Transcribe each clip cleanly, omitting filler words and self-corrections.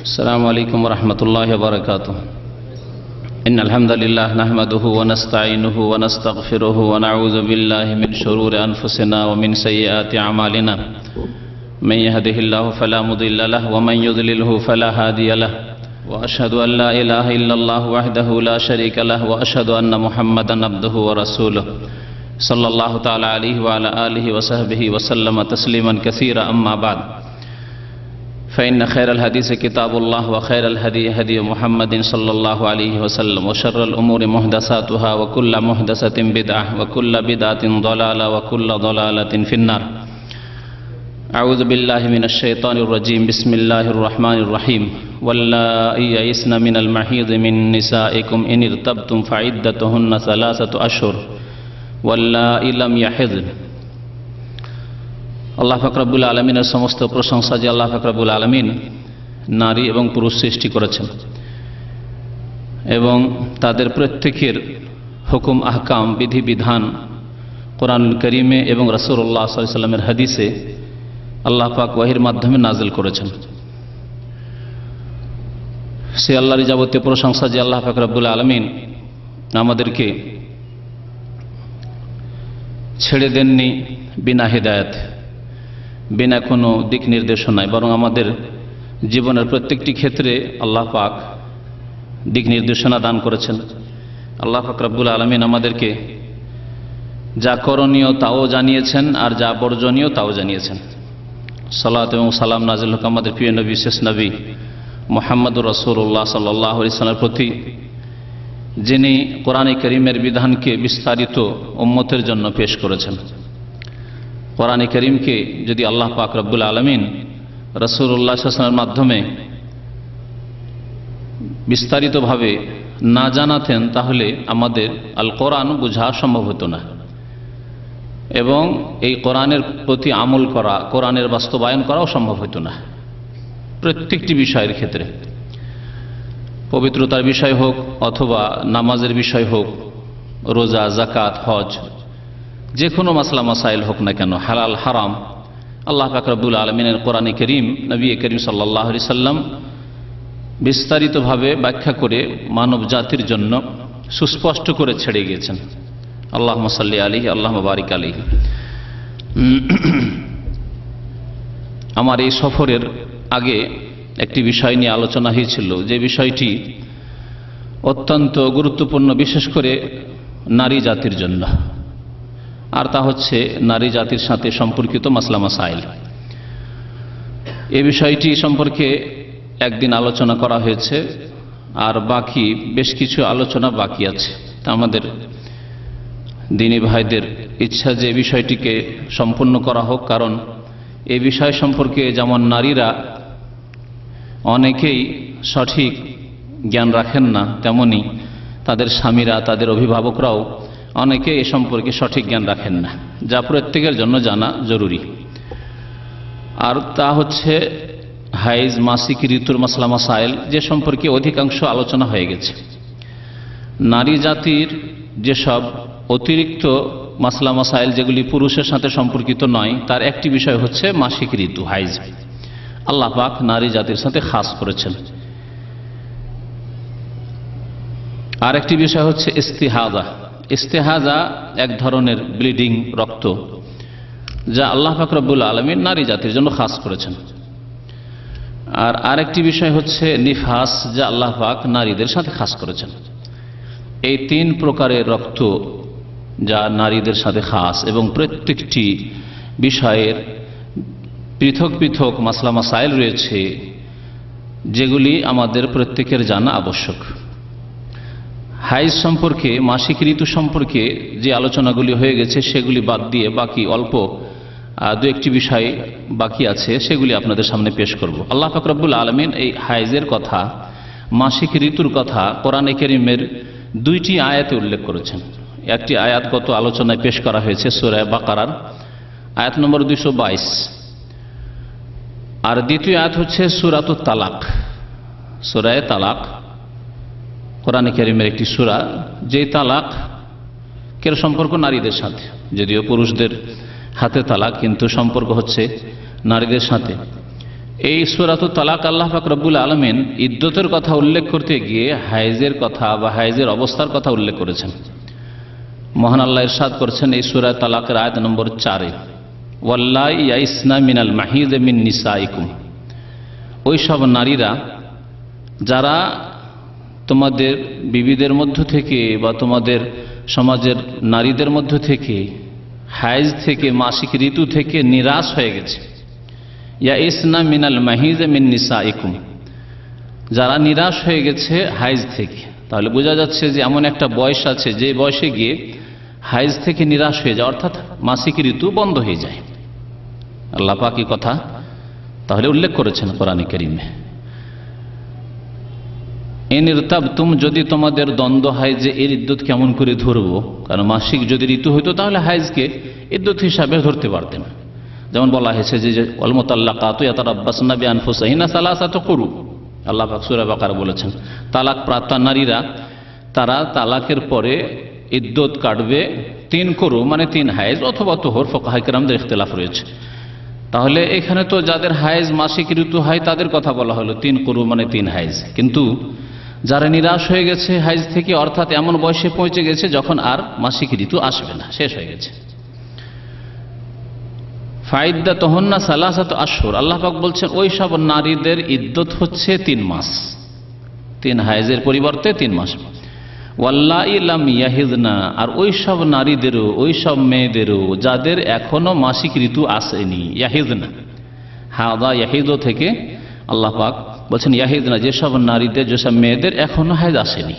السلام عليكم ورحمة الله وبركاته. إن الحمد لله نحمده ونستعينه ونستغفره ونعوذ بالله من شرور أنفسنا ومن سيئات أعمالنا. من يهده الله فلا مضل له ومن يضلله فلا هادي له. وأشهد أن لا إله إلا الله وحده لا شريك له وأشهد أن محمدا عبده ورسوله صلى الله تعالى عليه وعلى آله وصحبه وسلم تسليما كثيرا. أما بعد فإن خير الحديث كتاب الله وخير الهدي هدي محمد صلى الله عليه وسلم وشر الأمور محدثاتها وكل محدثة بدعة وكل بدعة ضلالة وكل ضلالة في النار. أعوذ بالله من الشيطان الرجيم. بسم الله الرحمن الرحيم. واللائي يئسن من المحيض من نسائكم إن ارتبتم فعدتهن 3 أشهر واللائي لم يحضن. আল্লাহ পাক রব্বুল আলামিনের সমস্ত প্রশংসা যে আল্লাহ পাক রব্বুল আলামিন নারী এবং পুরুষ সৃষ্টি করেছেন এবং তাদের প্রত্যেকের হুকুম আহকাম বিধিবিধান কোরআনুল কারীমে এবং রাসূলুল্লাহ সাল্লাল্লাহু আলাইহি ওয়াসাল্লামের হাদিসে আল্লাহ পাক ওয়াহির মাধ্যমে নাযিল করেছেন। সে আল্লাহর যাবতীয় প্রশংসা যে আল্লাহ পাক রব্বুল আলামিন আমাদেরকে ছেড়ে দেননি বিনা হিদায়াত, বিনা কোনো দিক নির্দেশনায়, বরং আমাদের জীবনের প্রত্যেকটি ক্ষেত্রে আল্লাহ পাক দিক নির্দেশনা দান করেছেন। আল্লাহ পাক রব্বুল আলামিন আমাদেরকে যা করণীয় তাও জানিয়েছেন আর যা বর্জনীয় তাও জানিয়েছেন। সালাত এবং সালাম নাজিল হোক আমাদের প্রিয় নবী, শেষ নবী মুহাম্মদুর রাসূলুল্লাহ সাল্লাল্লাহু আলাইহি ওয়াসাল্লামের প্রতি, যিনি কোরআনে কারীমের বিধানকে বিস্তারিত উম্মতের জন্য পেশ করেছেন। কোরআনে কারীমকে যদি আল্লাহ পাক রব্বুল আলামিন রাসূলুল্লাহ সাল্লাল্লাহু আলাইহি ওয়াসাল্লামের মাধ্যমে বিস্তারিতভাবে না জানাতেন তাহলে আমাদের আল কোরআন বোঝা সম্ভব হতো না এবং এই কোরআনের প্রতি আমল করা, কোরআনের বাস্তবায়ন করাও সম্ভব হতো না। প্রত্যেকটি বিষয়ের ক্ষেত্রে, পবিত্রতার বিষয় হোক অথবা নামাজের বিষয় হোক, রোজা, যাকাত, হজ, যে কোনো মাসলা মাসাইল হোক না কেন, হালাল হারাম, আল্লাহ পাক রব্বুল আলামিনের কোরআনে কারীম নবী করিম সাল্লাল্লাহু আলাইহি সাল্লাম বিস্তারিতভাবে ব্যাখ্যা করে মানব জাতির জন্য সুস্পষ্ট করে ছেড়ে গিয়েছেন। আল্লাহুম্মা সাল্লি আলাইহি আল্লাহুম্মা বারিক আলাইহি। আমার এই সফরের আগে একটি বিষয় নিয়ে আলোচনা হয়েছিল, যে বিষয়টি অত্যন্ত গুরুত্বপূর্ণ বিশেষ করে নারী জাতির জন্য, আর তা হচ্ছে নারী জাতির সাথে সম্পর্কিত মাসলা মাসাইল। এই বিষয়টি সম্পর্কে একদিন আলোচনা করা হয়েছে আর বাকি বেশ কিছু আলোচনা বাকি আছে। তা আমাদের দ্বীনী ভাইদের ইচ্ছা যে বিষয়টিকে সম্পূর্ণ করা হোক, কারণ এই বিষয় সম্পর্কে যেমন নারীরা অনেকেই সঠিক জ্ঞান রাখেন না, তেমনি তাদের স্বামীরা, তাদের অভিভাবকরাও অনেকে এ সম্পর্কে সঠিক জ্ঞান রাখেন না, যা প্রত্যেকের জন্য জানা জরুরি। আর তা হচ্ছে হাইজ, মাসিক ঋতুর মাসলা মাসাইল, যে সম্পর্কে অধিকাংশ আলোচনা হয়ে গেছে। নারী জাতির যেসব অতিরিক্ত মাসলা মাসাইল যেগুলি পুরুষের সাথে সম্পর্কিত নয়, তার একটি বিষয় হচ্ছে মাসিক ঋতু, হাইজ। আল্লাহ পাক নারী জাতির সাথে খাস করেছেন। আর একটি বিষয় হচ্ছে ইস্তিহাজা। ইস্তেহাজা এক ধরনের ব্লিডিং, রক্ত, যা আল্লাহ পাক রব্বুল আলামিন নারী জাতির জন্য খাস করেছেন। আর আরেকটি বিষয় হচ্ছে নিফাস, যা আল্লাহ পাক নারীদের সাথে খাস করেছেন। এই 3 প্রকারের রক্ত যা নারীদের সাথে খাস, এবং প্রত্যেকটি বিষয়ের পৃথক পৃথক মাসলা মাসাইল রয়েছে যেগুলি আমাদের প্রত্যেকের জানা আবশ্যক। হাইজ সম্পর্কে, মাসিক ঋতু সম্পর্কে যে আলোচনাগুলি হয়ে গেছে সেগুলি বাদ দিয়ে বাকি অল্প 2-1টি বিষয় বাকি আছে, সেগুলি আপনাদের সামনে পেশ করব। আল্লাহ পাক রব্বুল আলামিন এই হাইজের কথা, মাসিক ঋতুর কথা কোরআনে কারীমের 2টি আয়াতে উল্লেখ করেছেন। একটি আয়াত গত আলোচনায় পেশ করা হয়েছে সূরা বাকারার আয়াত নম্বর 222, আর দ্বিতীয় আয়াত হচ্ছে সূরাতুত তালাক, সূরা তালাক, কোরআনে কারীমের একটি সূরা, যে তালাকের সম্পর্ক নারীদের সাথে, যদিও পুরুষদের হাতে তালাক, কিন্তু সম্পর্ক হচ্ছে নারীদের সাথে। এই সূরাতুত তালাক আল্লাহ পাক রব্বুল আলামিন ইদ্দতের কথা উল্লেখ করতে গিয়ে হাইজের কথা বা হাইজের অবস্থার কথা উল্লেখ করেছেন। মহান আল্লাহ ইরশাদ করেছেন এই সূরা তালাকের আয়াত নম্বর 4-এ, ওয়াল্লাই ইয়াইসনা মিনাল মাহিদ মিন নিসাইকুম, ওই সব নারীরা যারা তোমাদের বিবিদের মধ্য থেকে বা তোমাদের সমাজের নারীদের মধ্য থেকে হাইজ থেকে মাসিক ঋতু থেকে নিরাশ হয়ে গেছে। ইয়াইসনা মিনাল মাহিদ মিন নিসাইকুম, যারা নিরাশ হয়ে গেছে হাইজ থেকে। তাহলে বোঝা যাচ্ছে যে এমন একটা বয়স আছে যে বয়সে গিয়ে হাইজ থেকে নিরাশ হয়ে যায়, অর্থাৎ মাসিক ঋতু বন্ধ হয়ে যায়। আল্লাহ পাক এই কথা তাহলে উল্লেখ করেছেন কোরআনে কারীমে। ইন ইরতাবতুম, যদি তোমাদের দ্বন্দ্ব হয় যে এর ইদ্যত কেমন করে ধরবো, কারণ মাসিক যদি ঋতু হইতো তাহলে হাইজকে ইদ্যত হিসাবে ধরতে পারতেন। যেমন বলা হয়েছে যে ওয়াল মুতাল্লাকাতু ইয়াতারাব্বাসনা বিআনফুসিহিন্না সালাসাতা কুরু, আল্লাহ পাক সূরা বাকারা বলেছেন তালাক প্রাপ্তা নারীরা তারা তালাকের পরে ইদ্যত কাটবে 3 কুরু, মানে 3 হাইজ অথবা তোহর। ফুকাহায়ে কেরামদের ইখতিলাফ রয়েছে। তাহলে এখানে তো যাদের হাইজ মাসিক ঋতু হয় তাদের কথা বলা হলো 3 কুরু মানে 3 হাইজ, কিন্তু যারা নিরাশ হয়ে গেছে হাইজ থেকে, অর্থাৎ এমন বয়সে পৌঁছে গেছে যখন আর মাসিক ঋতু আসবে না, শেষ হয়ে গেছে, ফাইদ্দাতুহুন্না সালাসাতু আশহুর, আল্লাহ পাক বলছেন ওই সব নারীদের ইদ্যত হচ্ছে 3 মাস, 3 হাইজের পরিবর্তে 3 মাস। ওয়াল্লাই লাম ইয়াহিদনা, আর ওই সব নারীদেরও, ওই সব মেয়েদেরও যাদের এখনো মাসিক ঋতু আসেনি, ইয়াহিদনা, হাদা ইয়াহিদ থেকে আল্লাহ পাক বলছেন ইয়াহিদনা, যেসব নারীদের, যেসব মেয়েদের এখনো হাইজ আসেনি।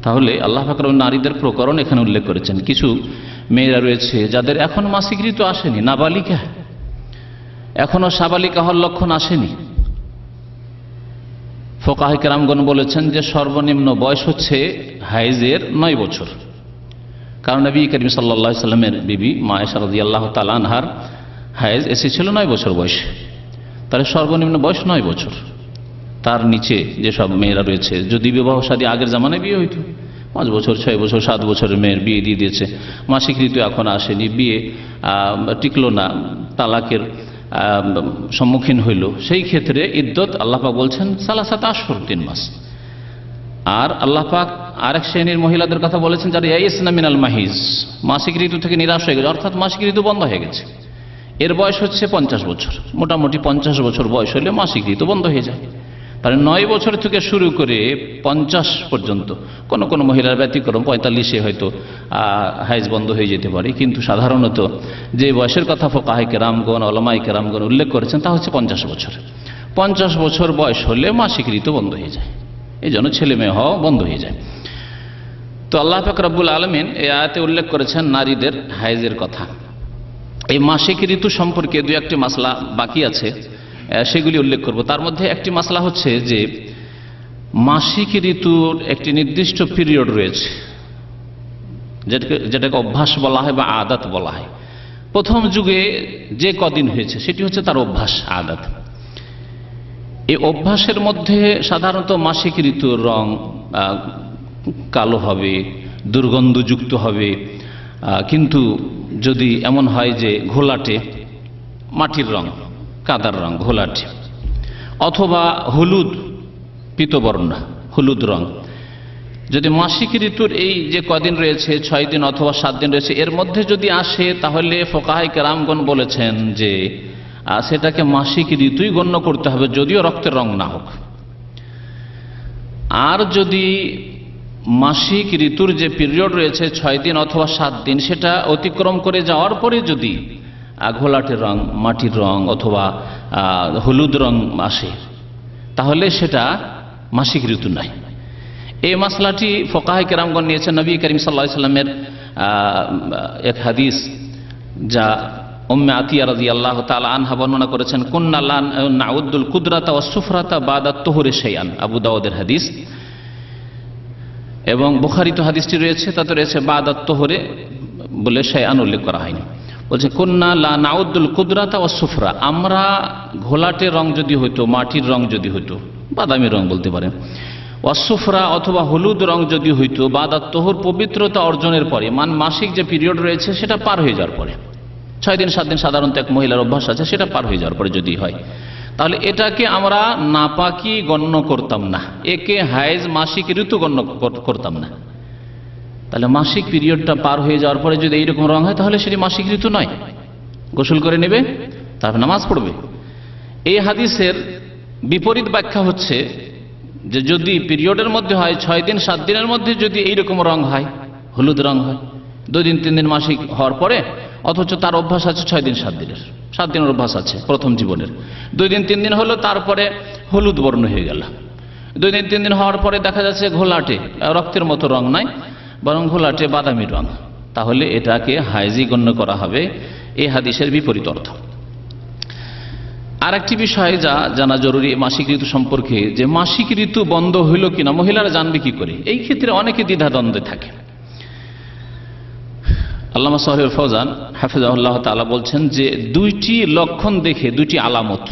তাহলে আল্লাহ পাক নারীদের প্রকরণ এখানে উল্লেখ করেছেন। কিছু মেয়েরা রয়েছে যাদের এখনো মাসিক ঋতু আসেনি, নাবালিকা, এখনো সাবালিকা হওয়ার লক্ষণ আসেনি। ফুকাহায়ে কেরামগণ বলেছেন যে সর্বনিম্ন বয়স হচ্ছে হাইজের 9 বছর, কারণ নবী করিম সাল্লাল্লাহু আলাইহি সাল্লামের বিবি মা আয়েশা রাদিয়াল্লাহু তাআলা আনহার হাইজ এসেছিল 9 বছর বয়সে। তাহলে সর্বনিম্ন বয়স 9 বছর। তার নিচে যেসব মেয়েরা রয়েছে, যদি বিবাহ শাদী আগের জামানায় বিয়ে হইতো, 5 বছর 6 বছর 7 বছরের মেয়ের বিয়ে দিয়ে দিয়েছে, মাসিক ঋতু এখন আসেনি, বিয়ে টিকলো না, তালাকের সম্মুখীন হইল, সেই ক্ষেত্রে ইদ্যত আল্লাহ পাক বলছেন সালাসাতা আশহুর, 3 মাস। আর আল্লাহ পাক আরেক শ্রেণীর মহিলাদের কথা বলেছেন যারা ইয়াইসনা মিনাল মাহিজ, মাসিক ঋতু থেকে নিরাশ হয়ে গেছে, অর্থাৎ মাসিক ঋতু বন্ধ হয়ে গেছে, এর বয়স হচ্ছে 50 বছর। মোটামুটি 50 বছর বয়স হলে মাসিক ঋতু বন্ধ হয়ে যায়। তাহলে 9 বছর থেকে শুরু করে 50 পর্যন্ত, কোন কোন মহিলার ব্যতিক্রম 45-এ হয়তো হাইজ বন্ধ হয়ে যেতে পারে, কিন্তু সাধারণত যে বয়সের কথা ফুকাহায়ে কেরামগণ, উলামায়ে কেরামগণ উল্লেখ করেছেন তা হচ্ছে 50 বছর। 50 বছর বয়স হলে মাসিক ঋতু বন্ধ হয়ে যায়, এই জন্য ছেলে মেয়ে হওয়া বন্ধ হয়ে যায়। তো আল্লাহ পাক রব্বুল আলামিন এই আয়াতে উল্লেখ করেছেন নারীদের হাইজের কথা। এই মাসিক ঋতু সম্পর্কে 2-1টি মাসলা বাকি আছে, সেগুলি উল্লেখ করব। তার মধ্যে একটি মাসলা হচ্ছে যে মাসিক ঋতুর একটি নির্দিষ্ট পিরিয়ড রয়েছে, যেটাকে অভ্যাস বলা হয় বা আদাত বলা হয়। প্রথম যুগে যে কদিন হয়েছে সেটি হচ্ছে তার অভ্যাস, আদাত। এই অভ্যাসের মধ্যে সাধারণত মাসিক ঋতুর রং কালো হবে, দুর্গন্ধযুক্ত হবে, কিন্তু যদি এমন হয় যে ঘোলাটে, মাটির রং, কাদার রং, ঘোলাটে, অথবা হলুদ, পীতবর্ণ হলুদ রং, যদি মাসিক ঋতুর এই যে কদিন রয়েছে 6 দিন অথবা 7 দিন রয়েছে এর মধ্যে যদি আসে, তাহলে ফুকাহায়ে কেরামগণ বলেছেন যে সেটাকে মাসিক ঋতুই গণ্য করতে হবে, যদিও রক্তের রং না হোক। আর যদি মাসিক ঋতুর যে পিরিয়ড রয়েছে 6 দিন অথবা 7 দিন, সেটা অতিক্রম করে যাওয়ার পরে যদি ঘোলাটে রং, মাটির রং অথবা হলুদ রং আসে, তাহলে সেটা মাসিক ঋতু নাই। এই মাসলাটি ফুকাহায়ে কেরামগণ নিয়েছেন নবী করিম সাল্লাল্লাহু আলাইহি সাল্লামের এক হাদিস, যা উম্মে আতিয়া রাদিয়াল্লাহু তাআলা আনহা বর্ণনা করেছেন, কুন্না লা নাউদ্দুল কুদরাতা ওয়াস সুফরাতা বাদা তুহুরি শাইআন, আবু দাউদের হাদিস। এবং বুখারীতে হাদিসটি রয়েছে, তাতে রয়েছে বাদা তুহুরে বলে শাইআন উল্লেখ করা হয়নি। বলছে কুন্না লা নাউদ্দুল কুদরাতা ওয়াস সুফরা, আমরা ঘোলাটে রং যদি হইতো, মাটির রং যদি হইতো, বাদামি রং বলতে পারেন, ওয়াস সুফরা অথবা হলুদ রং যদি হইতো, বাদা তুহুর পবিত্রতা অর্জনের পরে, মাসিক যে পিরিয়ড রয়েছে সেটা পার হয়ে যাওয়ার পরে, 6 দিন 7 দিন সাধারণত এক মহিলার অভ্যাস আছে, সেটা পার হয়ে যাওয়ার পরে যদি হয়, তাহলে এটাকে আমরা নাপাকি গণ্য করতাম না, একে হায়েজ মাসিক ঋতু গণ্য করতাম না। তাহলে মাসিক পিরিয়ডটা পার হয়ে যাওয়ার পরে যদি এইরকম রং হয়, তাহলে সেটি মাসিক ঋতু নয়। গোসল করে নেবে, তারপর নামাজ পড়বে। এই হাদিসের বিপরীত ব্যাখ্যা হচ্ছে যে যদি পিরিয়ডের মধ্যে হয় 6 দিন 7 দিনের মধ্যে যদি এইরকম রং হয়, হলুদ রং হয়, 2 দিন 3 দিন মাসিক হওয়ার পরে, অথচ তার অভ্যাস আছে 6 দিন 7 দিনের, 7 দিনের অভ্যাস আছে প্রথম জীবনের, 2 দিন 3 দিন হলো, তারপরে হলুদ বর্ণ হয়ে গেল, 2 দিন 3 দিন হওয়ার পরে দেখা যাচ্ছে ঘোলাটে, রক্তের মতো রং নাই, বরং ঘোলাটে বাদামি রং, তাহলে এটাকে হাইজি গণ্য করা হবে। এই হাদিসের বিপরীত অর্থ। আর একটি বিষয় যা জানা জরুরি মাসিক ঋতু সম্পর্কে, যে মাসিক ঋতু বন্ধ হইল কিনা মহিলারা জানবে কি করে, এই ক্ষেত্রে অনেকে দ্বিধাদ্বন্দ্বে থাকে। আল্লামা সালেহ ফৌজান হাফিজাহুল্লাহ তাআলা বলছেন যে 2টি লক্ষণ দেখে, 2টি আলামত,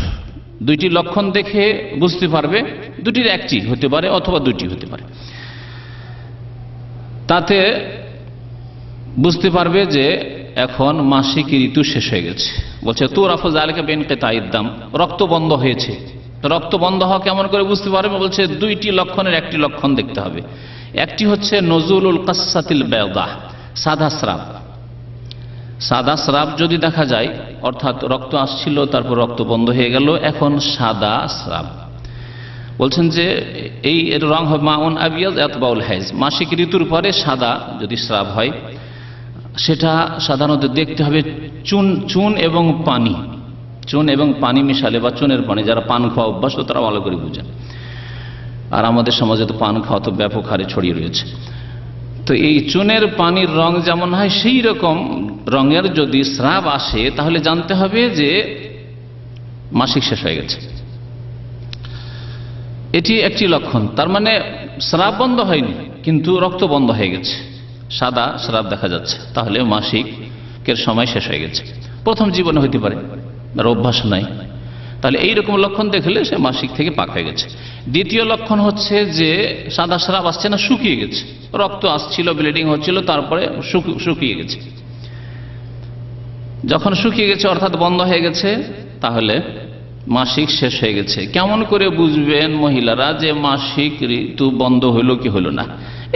2টি লক্ষণ দেখে বুঝতে পারবে, 2টির একটি হতে পারে অথবা 2টি হতে পারে, তাতে বুঝতে পারবে যে এখন মাসিক ঋতু শেষ হয়ে গেছে। বলছে তুরাফু যালিকা বিনকিতাইদ দাম, রক্ত বন্ধ হয়েছে। রক্ত বন্ধ হওয়া কেমন করে বুঝতে পারবে? বলছে 2টি লক্ষণের একটি লক্ষণ দেখতে হবে। একটি হচ্ছে নজুলুল কাসসাতিল বাইদা, সাদা স্রাব। সাদা স্রাব যদি দেখা যায়, অর্থাৎ রক্ত আসছিল তারপর রক্ত বন্ধ হয়ে গেল, এখন সাদা স্রাব। বলছেন যে এই এর রং হবে মাউন আবিয়াজ ইয়াতবাউল হাইজ, মাসিক ঋতুর পরে সাদা যদি স্রাব হয়, সেটা সাধারণত দেখতে হবে চুন এবং পানি, চুন এবং পানি মিশালে, বা চুনের পানি, যারা পান খাওয়া অভ্যাস তারা ভালো করে বুঝেন। আর আমাদের সমাজে তো পান খাওয়া তো ব্যাপক হারে ছড়িয়ে রয়েছে। তো এই চুনের পানির রং যেমন হয়, সেই রকম রঙের যদি স্রাব আসে, তাহলে জানতে হবে যে মাসিক শেষ হয়ে গেছে। এটি একটি লক্ষণ। তার মানে স্রাব বন্ধ হয়নি, কিন্তু রক্ত বন্ধ হয়ে গেছে, সাদা স্রাব দেখা যাচ্ছে, তাহলে মাসিকের সময় শেষ হয়ে গেছে। প্রথম জীবনে হইতে পারে, আর অভ্যাস নাই, তাহলে এইরকম লক্ষণ দেখলে সে মাসিক থেকে পাক হয়ে গেছে। দ্বিতীয় লক্ষণ হচ্ছে যে সাদা স্রাব আসছে না, শুকিয়ে গেছে, রক্ত আসছিল, ব্লিডিং হচ্ছিল, তারপরে শুকিয়ে গেছে। যখন শুকিয়ে গেছে অর্থাৎ বন্ধ হয়ে গেছে, তাহলে মাসিক শেষ হয়ে গেছে। কেমন করে বুঝবেন মহিলারা যে মাসিক ঋতু বন্ধ হইল কি হইল না?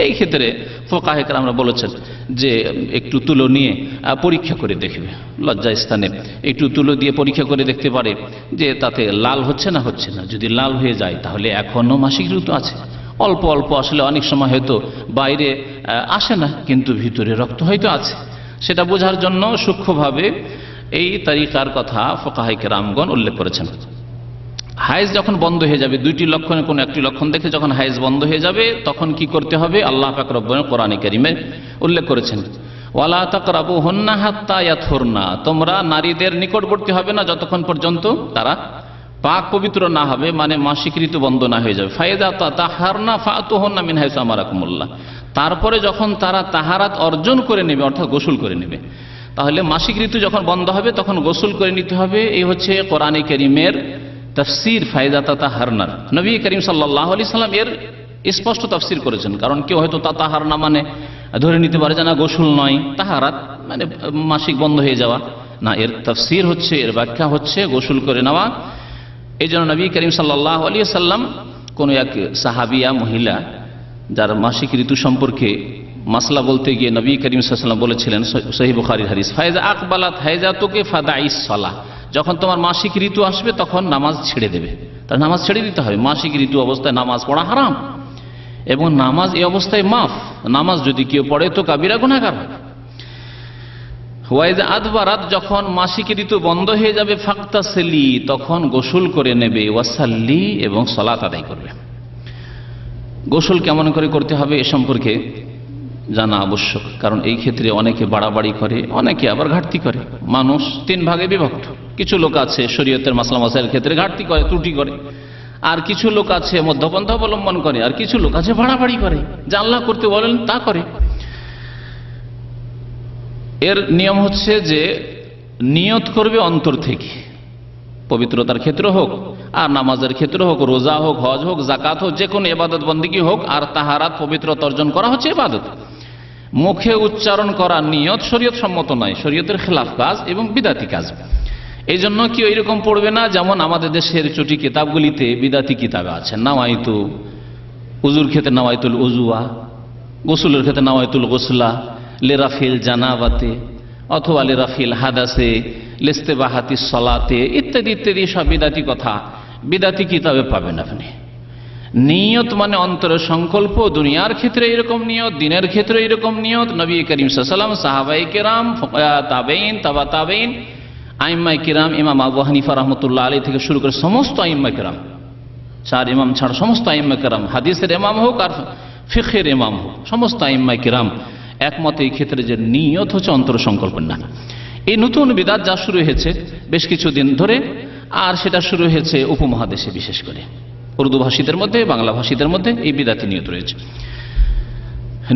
এই ক্ষেত্রে ফুকাহে কেরামরা বলেছেন যে একটু তুলো নিয়ে পরীক্ষা করে দেখবে, লজ্জা স্থানে একটু তুলো দিয়ে পরীক্ষা করে দেখতে পারে যে তাতে লাল হচ্ছে না হচ্ছে না। যদি লাল হয়ে যায় তাহলে এখনো মাসিক ঋতু আছে। অল্প অল্প আসলে অনেক সময় হয়তো বাইরে আসে না, কিন্তু ভিতরে রক্ত হয়তো আছে। সেটা বোঝার জন্য সূক্ষ্মভাবে এই তারিকার কথা ফুকাহে কেরামগণ উল্লেখ করেছেন। হাইজ যখন বন্ধ হয়ে যাবে, 2টি লক্ষণের কোন একটি লক্ষণ দেখে যখন হাইজ বন্ধ হয়ে যাবে, তখন কি করতে হবে? আল্লাহ পাক রব্বুল কোরআনে কারীমে উল্লেখ করেছেন, ওয়ালা তাকরাবুহুন্না হাত্তা ইয়াতহুরনা, তোমরা নারীদের নিকটবর্তী হবে না যতক্ষণ পর্যন্ত তারা পাক পবিত্র না হবে, মানে মাসিক ঋতু বন্ধ না হয়ে যাবে। ফাইদা তাতাহারনা ফাতুহুন্না মিন হাইসু আমারাকুমুল্লাহ, তারপরে যখন তারা তাহারাত অর্জন করে নেবে, অর্থাৎ গোসল করে নেবে, তাহলে মাসিক ঋতু যখন বন্ধ হবে তখন গোসল করে নিতে হবে। এই হচ্ছে কোরআনে কারীমের তাফসীর ফায়দা তাতাহারনার। নবী করিম সাল্লাল্লাহু আলাইহি সাল্লাম এর স্পষ্ট তাফসীর করেছেন। কারণ কেউ হয়তো তাতাহারনা মানে ধরে নিতে পারে যে না গোসল নয়, তাহারাত মানে মাসিক বন্ধ হয়ে যাওয়া না। এর তাফসীর হচ্ছে, এর ব্যাখ্যা হচ্ছে গোসল করে নেওয়া। এই জন্য নবী করিম সাল্লাল্লাহু আলাইহি সাল্লাম কোন এক সাহাবিয়া মহিলা যার মাসিক ঋতু সম্পর্কে মাসলা বলতে গিয়ে নবী করিম সাল্লাল্লাহু আলাইহি ওয়াসাল্লাম বলেছিলেন, সহিহ বুখারীর হাদিস, ফাইজা আকবালাত হাইজাতুকে ফাদাইস সালাহ, যখন তোমার মাসিক ঋতু আসবে তখন নামাজ ছেড়ে দেবে। তার নামাজ ছেড়ে দিতে হবে। মাসিক ঋতু অবস্থায় নামাজ পড়া হারাম, এবং নামাজ এই অবস্থায় মাফ। নামাজ যদি কেউ পড়ে তো কাবিরা গুনাহগার হবে। ওয়াইজা আদবারাত, যখন মাসিক ঋতু বন্ধ হয়ে যাবে, ফাকতাসলি, তখন গোসল করে নেবে, ওয়াসাল্লি, এবং সালাত আদায় করবে। গোসল কেমন করে করতে হবে এ সম্পর্কে জানা আবশ্যক, কারণ এই ক্ষেত্রে অনেকে বাড়াবাড়ি করে, অনেকে আবার ঘাটতি করে। মানুষ 3 ভাগে বিভক্ত। কিছু লোক আছে শরীয়তের মাসলা মাসাইলের ক্ষেত্রে ঘাটতি করে, ত্রুটি করে, আর কিছু লোক আছে মধ্যপন্থা অবলম্বন করে, আর কিছু লোক আছে বাড়াবাড়ি করে, যা আল্লাহ করতে বলেন তা করে। এর নিয়ম হচ্ছে যে নিয়ত করবে অন্তর থেকে, পবিত্রতার ক্ষেত্রে হোক, আর নামাজের ক্ষেত্রে হোক, রোজা হোক, হজ হোক, জাকাত হোক, যে কোনো ইবাদত বন্দেগী হোক, আর তাহারাত পবিত্রতা অর্জন করা হচ্ছে ইবাদত। মুখে উচ্চারণ করা নিয়ত শরীয়ত সম্মত নয়, শরীয়তের খেলাফ কাজ এবং বিদাতি কাজ। এই জন্য কি ওইরকম পড়বে না যেমন আমাদের দেশের চটি কিতাবগুলিতে বিদাতি কিতাবে আছে, নাওয়াইতু, উজুর ক্ষেত্রে নাওয়াইতুল উজুয়া, গোসুলের ক্ষেত্রে নাওয়াইতুল গোসলা, লেরাফিল জানাবাতে অথবা লেরাফিল হাদাসে, লেস্তেবাহাতি সলাতে ইত্যাদি ইত্যাদি সব বিদাতি কথা বিদাতি কিতাবে পাবেন আপনি। নিয়ত মানে অন্তরের সংকল্প, দুনিয়ার ক্ষেত্রে এরকম নিয়ত, দিনের ক্ষেত্রে এরকম নিয়ত। নবী করিম সাল্লাল্লাহু আলাইহি ওয়াসাল্লাম, সাহাবায়ে কেরাম, তাবেঈন, তাবা তাবেঈন, আইম্মায়ে কেরাম, ইমাম আবু হানিফা রাহমাতুল্লাহ আলাইহি থেকে শুরু করে সমস্ত আইম্মায়ে কেরাম, চার ইমাম ছাড়া সমস্ত আইম্মায়ে কেরাম, হাদিসের ইমাম হোক আর ফিকহের ইমাম হোক, সমস্ত আইম্মায়ে কেরাম একমত এই ক্ষেত্রে যে নিয়ত হচ্ছে অন্তর সংকল্পের না। এই নতুন বিদআত যা শুরু হয়েছে বেশ কিছুদিন ধরে, আর সেটা শুরু হয়েছে উপমহাদেশে, বিশেষ করে উর্দু ভাষীদের মধ্যে, বাংলা ভাষীদের মধ্যে এই বিদআতি নিয়ত রয়েছে।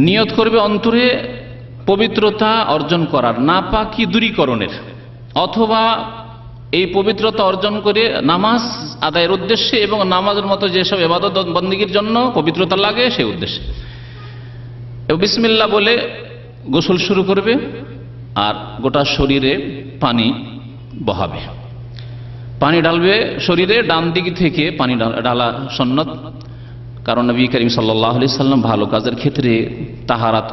নিয়ত করবে অন্তরে পবিত্রতা অর্জন করার, নাপাকি দূরীকরণের, অথবা এই পবিত্রতা অর্জন করে নামাজ আদায়ের উদ্দেশ্যে এবং নামাজের মতো যেসব ইবাদত বন্দেগীর জন্য পবিত্রতা লাগে সেই উদ্দেশ্যে। বিসমিল্লাহ বলে গোসল শুরু করবে আর গোটা শরীরে পানি বহাবে, পানি ঢালবে শরীরে, ডান দিক থেকে পানি ঢালা সুন্নত। কারণ নবী করিম সাল্লাল্লাহু আলাইহি সাল্লাম ভালো কাজের ক্ষেত্রে, তাহারাত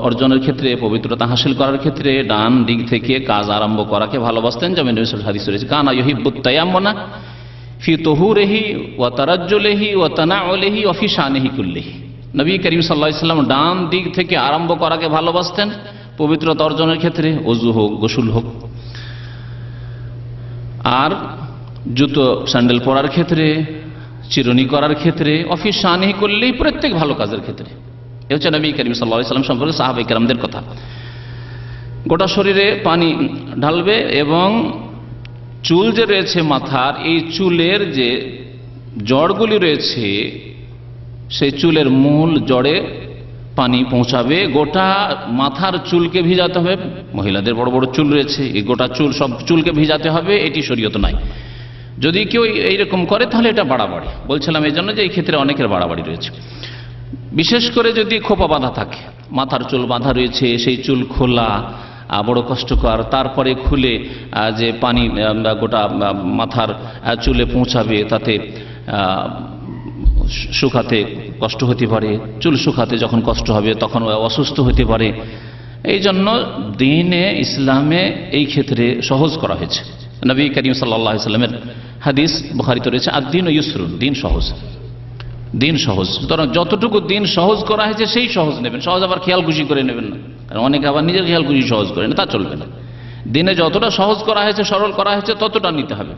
অর্জনের ক্ষেত্রে, পবিত্রতা হাসিল করার ক্ষেত্রে ডান দিক থেকে কাজ আরম্ভ করাকে ভালোবাসতেন। যেমন হাদিস রয়েছে, কানা ইউহিব্বুত তায়াম্মুনা ফি তুহুরিহি ওয়া তারাজ্জুলিহি ওয়া তানাউলিহি ওয়া ফি শানিহি কুল্লিহি। নবী করিম সাল্লাল্লাহু আলাইহি সাল্লাম ডান দিক থেকে আরম্ভ করাকে ভালোবাসতেন পবিত্রতা অর্জনের ক্ষেত্রে, ওযু হোক, গোসল হোক, আর জুতো স্যান্ডেল পরার ক্ষেত্রে, চিরুনি করার ক্ষেত্রে, অফিস শানিহি করলেই প্রত্যেক ভালো কাজের ক্ষেত্রে। এ হচ্ছে নবী করিম সাল্লাল্লাহু আলাইহি সাল্লাম সম্পর্কে সাহাবায়ে কেরামদের কথা। গোটা শরীরে পানি ঢালবে এবং চুল যে রয়েছে মাথার, এই চুলের যে জড়গুলি রয়েছে সেই চুলের মূল জড়ে পানি পৌঁছাবে। গোটা মাথার চুলকে ভিজাতে হবে, মহিলাদের বড় বড় চুল রয়েছে, এই গোটা চুল, সব চুলকে ভিজাতে হবে, এটি শরীয়ত নাই। যদি কেউ এইরকম করে তাহলে এটা বাড়াবাড়ি। বলছিলাম এই জন্য যে এই ক্ষেত্রে অনেকের বাড়াবাড়ি রয়েছে, বিশেষ করে যদি খোপা বাঁধা থাকে, মাথার চুল বাঁধা রয়েছে, সেই চুল খোলা বড় কষ্টকর, তারপরে খুলে যে পানি গোটা মাথার চুলে পৌঁছাবে, তাতে শুকাতে কষ্ট হতে পারে, চুল শুকাতে যখন কষ্ট হবে তখন অসুস্থ হতে পারে। এই জন্য দ্বীনে ইসলামে এই ক্ষেত্রে সহজ করা হয়েছে। নবী করিম সাল্লাল্লাহু আলাইহি ওয়াসাল্লামের হাদিস বুখারীতে রয়েছে, আদ-দীনু ইউসরুন, দিন সহজ, দিন সহজ। সুতরাং যতটুকু দিন সহজ করা হয়েছে সেই সহজ নেবেন, সহজ আবার খেয়াল খুশি করে নেবেন না, কারণ অনেকে আবার নিজের খেয়াল খুশি সহজ করে না, তা চলবে না। দিনে যতটা সহজ করা হয়েছে, সরল করা হয়েছে, ততটা নিতে হবে।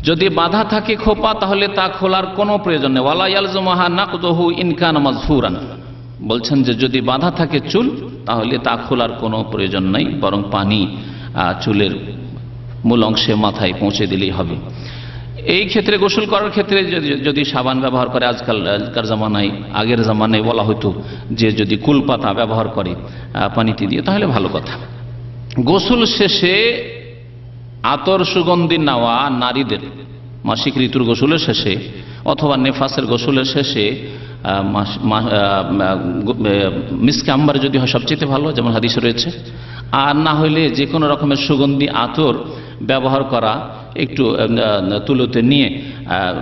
যদি বাধা থাকে খোপা, তাহলে তা খোলার কোনো প্রয়োজন নেই। ওয়ালা ইয়ালজুমুহা নাকদুহু ইন কানা মাজফুরান, বলছেন যে যদি বাধা থাকে চুল, তাহলে তা খোলার কোনো প্রয়োজন নাই, বরং পানি চুলের মূল অংশে মাথায় পৌঁছে দিলেই হবে। এই ক্ষেত্রে গোসল করার ক্ষেত্রে যদি সাবান ব্যবহার করে, আজকালকার জামানায়, আগের জামানায় বলা হতো যে যদি কুলপাতা ব্যবহার করে পানিতে দিয়ে, তাহলে ভালো কথা। গোসল শেষে আতর সুগন্ধি নেওয়া নারীদের মাসিক ঋতুর গোসলের শেষে অথবা নেফাসের গোসলের শেষে মিসকে আম্বার যদি হয় সবচেয়ে ভালো, যেমন হাদিসে রয়েছে। আর না হইলে যে কোনো রকমের সুগন্ধি আতর ব্যবহার করা, একটু তুলোতে নিয়ে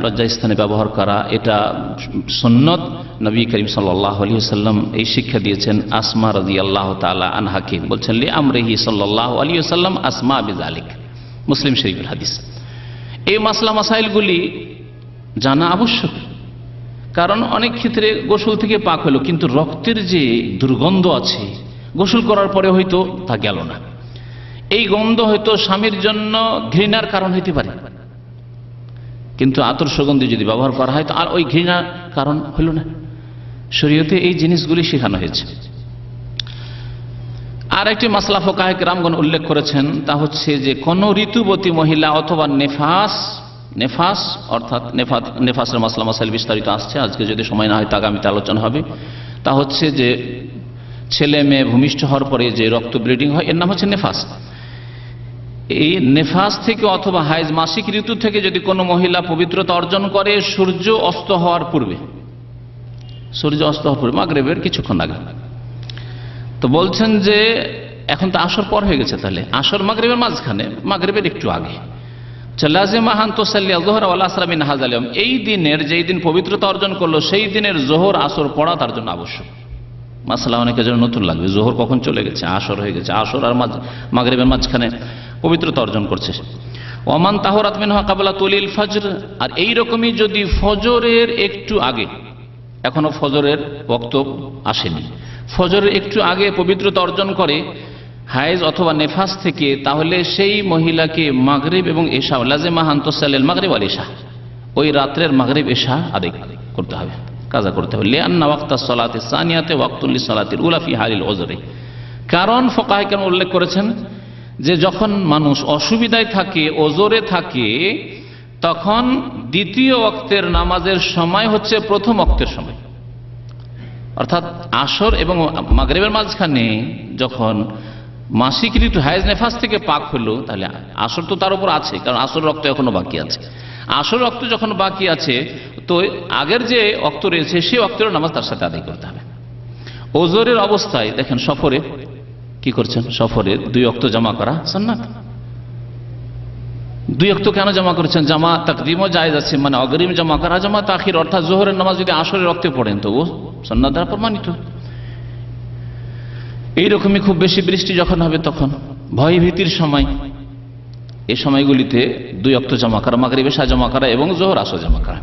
লজ্জাস্থানে ব্যবহার করা, এটা সুন্নত। নবী করিম সাল্লাল্লাহু আলাইহি ওয়াসাল্লাম এই শিক্ষা দিয়েছেন আসমা রাদিয়াল্লাহু তাআলা আনহাকে, বলছেন লি আমরিহি সাল্লাল্লাহু আলাইহি ওয়াসাল্লাম আসমা বিযালিক, মুসলিম শরীফের হাদিস। এই মাসলা মাসাইলগুলি জানা আবশ্যক, কারণ অনেক ক্ষেত্রে গোসল থেকে পাক হলো কিন্তু রক্তের যে দুর্গন্ধ আছে গোসল করার পরে হয়তো তা গেল না। এই গন্ধ হয়তো স্বামীর জন্য ঘৃণার কারণ হইতে পারে, কিন্তু আতর সুগন্ধি যদি ব্যবহার করা হয় তো আর ওই ঘৃণার কারণ হইল না। শরীয়তে এই জিনিসগুলি শেখানো হয়েছে। আর একটি মাসলা ফুকাহে কেরামগণ উল্লেখ করেছেন, তা হচ্ছে যে কোন ঋতুবতী মহিলা অথবা নেফাস অর্থাৎ নেফাসের মাসলা মাসাইল বিস্তারিত আসছে, আজকে যদি সময় না হয় তা আগামীতে আলোচনা হবে। তা হচ্ছে যে ছেলে মেয়ে ভূমিষ্ঠ হওয়ার পরে যে রক্ত ব্লিডিং হয়, এর নাম হচ্ছে নেফাস। এই নেফাস থেকে অথবা হাইজ মাসিক ঋতু থেকে যদি কোনো মহিলা পবিত্রতা অর্জন করে সূর্য অস্ত হওয়ার পূর্বে, সূর্য অস্ত হওয়ার পূর্বে, মাগরিবের কিছুক্ষণ আগে, তো বলছেন যে এখন তো আসর পর হয়ে গেছে, তাহলে আসর মাগরিবের মাঝখানে, মাগরিবের একটু আগে। এই দিনের, যেই দিন পবিত্রতা অর্জন করলো সেই দিনের জোহর আসর পড়া তার জন্য আবশ্যক। মাসলা অনেকের জন্য নতুন লাগবে, জোহর কখন চলে গেছে, আসর হয়ে গেছে, আসর আর মাগরিবের মাঝখানে পবিত্রতা অর্জন করছে। ওমান তাহরাত মিনহা ক্বাবলা তুলিল ফজর, আর এইরকমই যদি ফজরের একটু আগে, এখনো ফজরের ওয়াক্ত আসেনি, ফজরের একটু আগে পবিত্রতা অর্জন করে হায়েজ অথবা নেফাস থেকে, তাহলে সেই মহিলাকে মাগরিব এবং এশা লাজিমা হান্তুসাল্লিল মাগরিব ওয়াল ইশা, ওই রাত্রের মাগরিব এশা আদায় করতে হবে, কাজা করতে হবে। লিআন্না ওয়াক্তাস সালাতিস সানিয়াতে ওয়াক্তুল লিসালাতিল উলা ফি হালিল উযরি, কারণ ফুকাহা কেন উল্লেখ করেছেন যে যখন মানুষ অসুবিধায় থাকে, ওজরে থাকে, তখন দ্বিতীয় ওয়াক্তের নামাজের সময় হচ্ছে প্রথম ওয়াক্তের সময়, অর্থাৎ আসর এবং মাগরিবের মাঝখানে যখন মাসিক ঋতু হায়েজ নেফাস থেকে পাক হলো, তাহলে আসর তো তার উপর আছে, কারণ আসর রক্ত এখনো বাকি আছে। আসর রক্ত যখন বাকি আছে, তো আগের যে ওয়াক্ত রয়েছে সেই ওয়াক্তের নামাজ তার সাথে আদায় করতে হবে। ওজরের অবস্থায় দেখেন, সফরে কি করছেন, সফরে 2 ওয়াক্ত জমা করা সুন্নাত। 2 ওয়াক্ত কেন জমা করেছেন? জামা তাকদিমও জায়েজ আছে, মানে অগ্রিম জমা করা, জামা তাখির, অর্থাৎ জোহরের নামাজ যদি আসরের রক্তে পড়েন তো ও সুন্নাত দ্বারা প্রমাণিত। এইরকমই খুব বেশি বৃষ্টি যখন হবে, তখন ভয় ভীতির সময়, এই সময়গুলিতে 2 ওয়াক্ত জমা করা, মাগরিব এশা জমা করা এবং জোহর আসর জমা করা।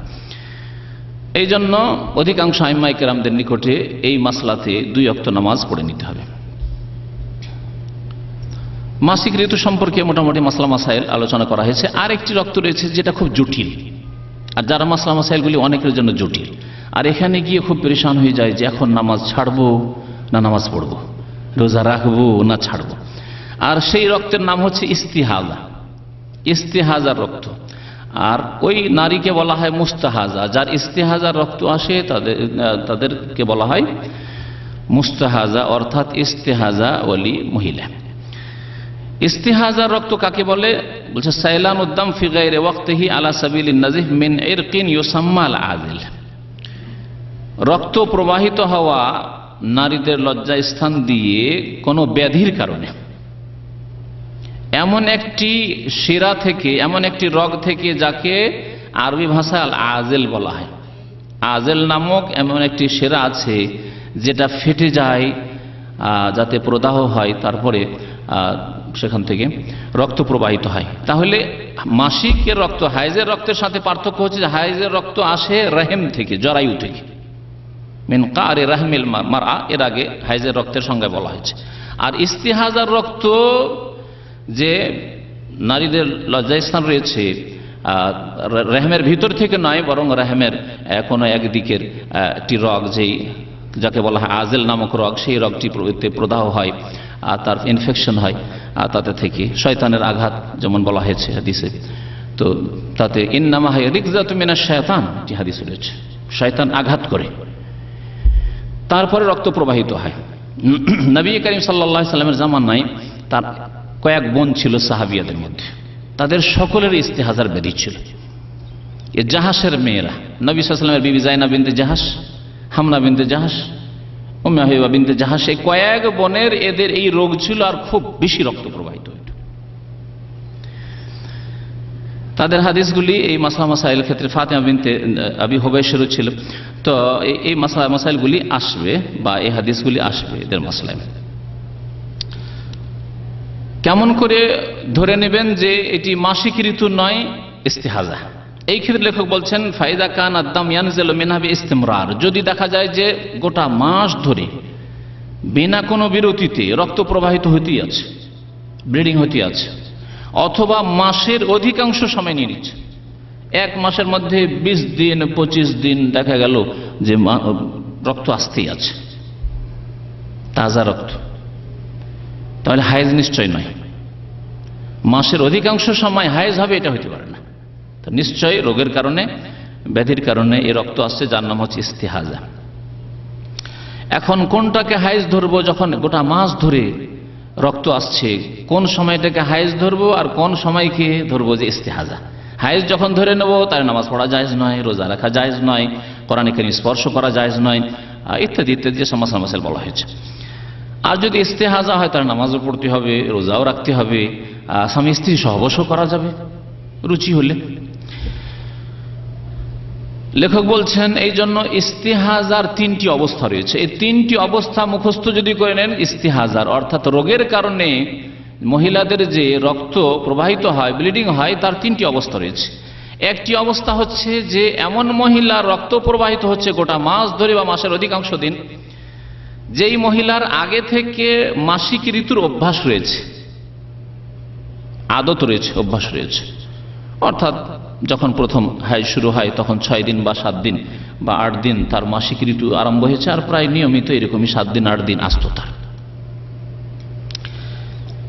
এই জন্য অধিকাংশ আইম্মায়ে কেরামদের নিকটে এই মাসলাতে 2 ওয়াক্ত নামাজ পড়ে নিতে হবে। মাসিক ঋতু সম্পর্কে মোটামুটি মাসলা মাসাইল আলোচনা করা হয়েছে। আর একটি রক্ত রয়েছে যেটা খুব জটিল, আর যারা মাসলা মাসাইলগুলি অনেকের জন্য জটিল, আর এখানে গিয়ে খুব পরেশান হয়ে যায় যে এখন নামাজ ছাড়বো না নামাজ পড়বো, রোজা রাখবো না ছাড়বো। আর সেই রক্তের নাম হচ্ছে ইস্তিহাজা, ইস্তিহাজার রক্ত। আর ওই নারীকে বলা হয় মুস্তাহাজা, যার ইস্তিহাজার রক্ত আসে তাদেরকে বলা হয় মুস্তাহাজা, অর্থাৎ ইস্তিহাজা ওয়ালি মহিলা। ইস্তিহাজার রক্ত কাকে বলে? বলছে সাইলান উদ্দাম ফি গায়রি ওয়াক্তিহি আলা সাবিলিন নাজিহ মিন ইরকিন ইউসাম্মা আল আজিল, রক্ত প্রবাহিত হওয়া নারীদের লজ্জা স্থান দিয়ে কোনো ব্যাধির কারণে, এমন একটি শিরা থেকে, এমন একটি রগ থেকে যাকে আরবি ভাষায় আল আজেল বলা হয়। আজেল নামক এমন একটি শিরা আছে যেটা ফেটে যায়, যাতে প্রদাহ হয়, তারপরে সেখান থেকে রক্ত প্রবাহিত হয়। তাহলে মাসিকের রক্ত হাইজের রক্তের সাথে পার্থক্য হচ্ছে যে হাইজের রক্ত আসে রহেম থেকে, জরায়ু থেকে, মিন কারি রাহমিল মারআ, এর আগে হাইজের রক্তের সংজ্ঞা বলা হয়েছে। আর ইস্তিহাজার রক্ত যে নারীদের লজ্জাস্থান রয়েছে, রেহমের ভিতর থেকে নয়, বরং রেহমের কোনো একদিকের একটি রগ, যেই যাকে বলা হয় আজেল নামক রগ, সেই রগটি প্রদাহ হয় আর তার ইনফেকশন হয়, আর তাতে থেকে শয়তানের আঘাত, যেমন বলা হয়েছে হাদিসে, তো তাতে ইন্নামা হয় রিকজাতু মিনাশ শায়তান, যে হাদিস রয়েছে, শয়তান আঘাত করে, তারপরে রক্ত প্রবাহিত হয়। নবী করিম সাল্লাল্লাহু আলাইহি সাল্লামের জামানায় তার কয়েক বোন ছিল সাহাবিয়াদের মধ্যে, তাদের সকলের ইস্তিহাজার ব্যাধি ছিল। এ জাহাসের মেয়েরা, নবী সাল্লাল্লাহু আলাইহি সাল্লামের বিবি জাইনাব বিনতে জাহাস, হামনা বিনতে জাহাস, উম্মে হাবিবা বিনতে জাহাস, এই কয়েক বোনের এদের এই রোগ ছিল, আর খুব বেশি রক্ত প্রবাহিত হইত। তাদের হাদিসগুলি এই মাসলা মাসাইল ক্ষেত্রে ফাতেমা বিনতে আবি হুবাইশেরও ছিল, তো এই মাসলা মাসাইলগুলি আসবে, বা এই হাদিসগুলি আসবে এদের মাসলায়। কেমন করে ধরে নেবেন যে এটি মাসিক ঋতু নয়, ইস্তিহাজা? এই ক্ষেত্রে লেখক বলছেন ফাইদা কান আদাম ইয়ানজিলু মিনহা বিইস্তিমরার, যদি দেখা যায় যে গোটা মাস ধরে বিনা কোনো বিরতিতে রক্ত প্রবাহিত হতেই আছে, ব্লিডিং হতে আছে, অথবা মাসের অধিকাংশ সময় নিয়ে নিচ্ছে, 1 মাসের মধ্যে 20 দিন 25 দিন দেখা গেল যে রক্ত আসতেই আছে, তাজা রক্ত, তাহলে হায়েজ নিশ্চয় নয়। মাসের অধিকাংশ সময় হায়েজ হবে এটা হতে পারে না, তো নিশ্চয়ই রোগের কারণে, ব্যাধির কারণে এই রক্ত আসছে, যার নাম হচ্ছে ইস্তিহাজা। এখন কোনটাকে হায়েজ ধরবো? যখন গোটা মাস ধরে রক্ত আসছে, কোন সময়টাকে হায়েজ ধরবো আর কোন সময়কে ধরবো যে ইস্তিহাজা? হায়েজ যখন ধরে নেব তার নামাজ পড়া জায়েজ নয়, রোজা রাখা জায়েজ নয়, কোরআন কারীম স্পর্শ করা জায়েজ নয়, ইত্যাদি ইত্যাদি যে সমস্যা মাসাইল বলা হয়েছে। আর যদি ইস্তেহাজা হয় তার নামাজও পড়তে হবে, রোজাও রাখতে হবে, স্বামী স্ত্রী সহবাসও করা যাবে রুচি হলে। লেখক বলছেন এই জন্য ইস্তেহাজার 3টি অবস্থা রয়েছে। এই 3টি অবস্থা মুখস্থ যদি করে নেন, ইস্তেহাজার অর্থাৎ রোগের কারণে মহিলাদের যে রক্ত প্রবাহিত হয়, ব্লিডিং হয়, তার 3টি অবস্থা রয়েছে। একটি অবস্থা হচ্ছে যে এমন মহিলার রক্ত প্রবাহিত হচ্ছে গোটা মাস ধরে বা মাসের অধিকাংশ দিন, যেই মহিলার আগে থেকে মাসিক ঋতুর অভ্যাস রয়েছে, আদত রয়েছে, অভ্যাস রয়েছে। অর্থাৎ যখন প্রথম হাইজ শুরু হয় তখন 6 দিন বা 7 দিন বা 8 দিন তার মাসিক ঋতু আরম্ভ হয়েছে, আর প্রায় নিয়মিত এরকমই 7 দিন 8 দিন আসতো তার।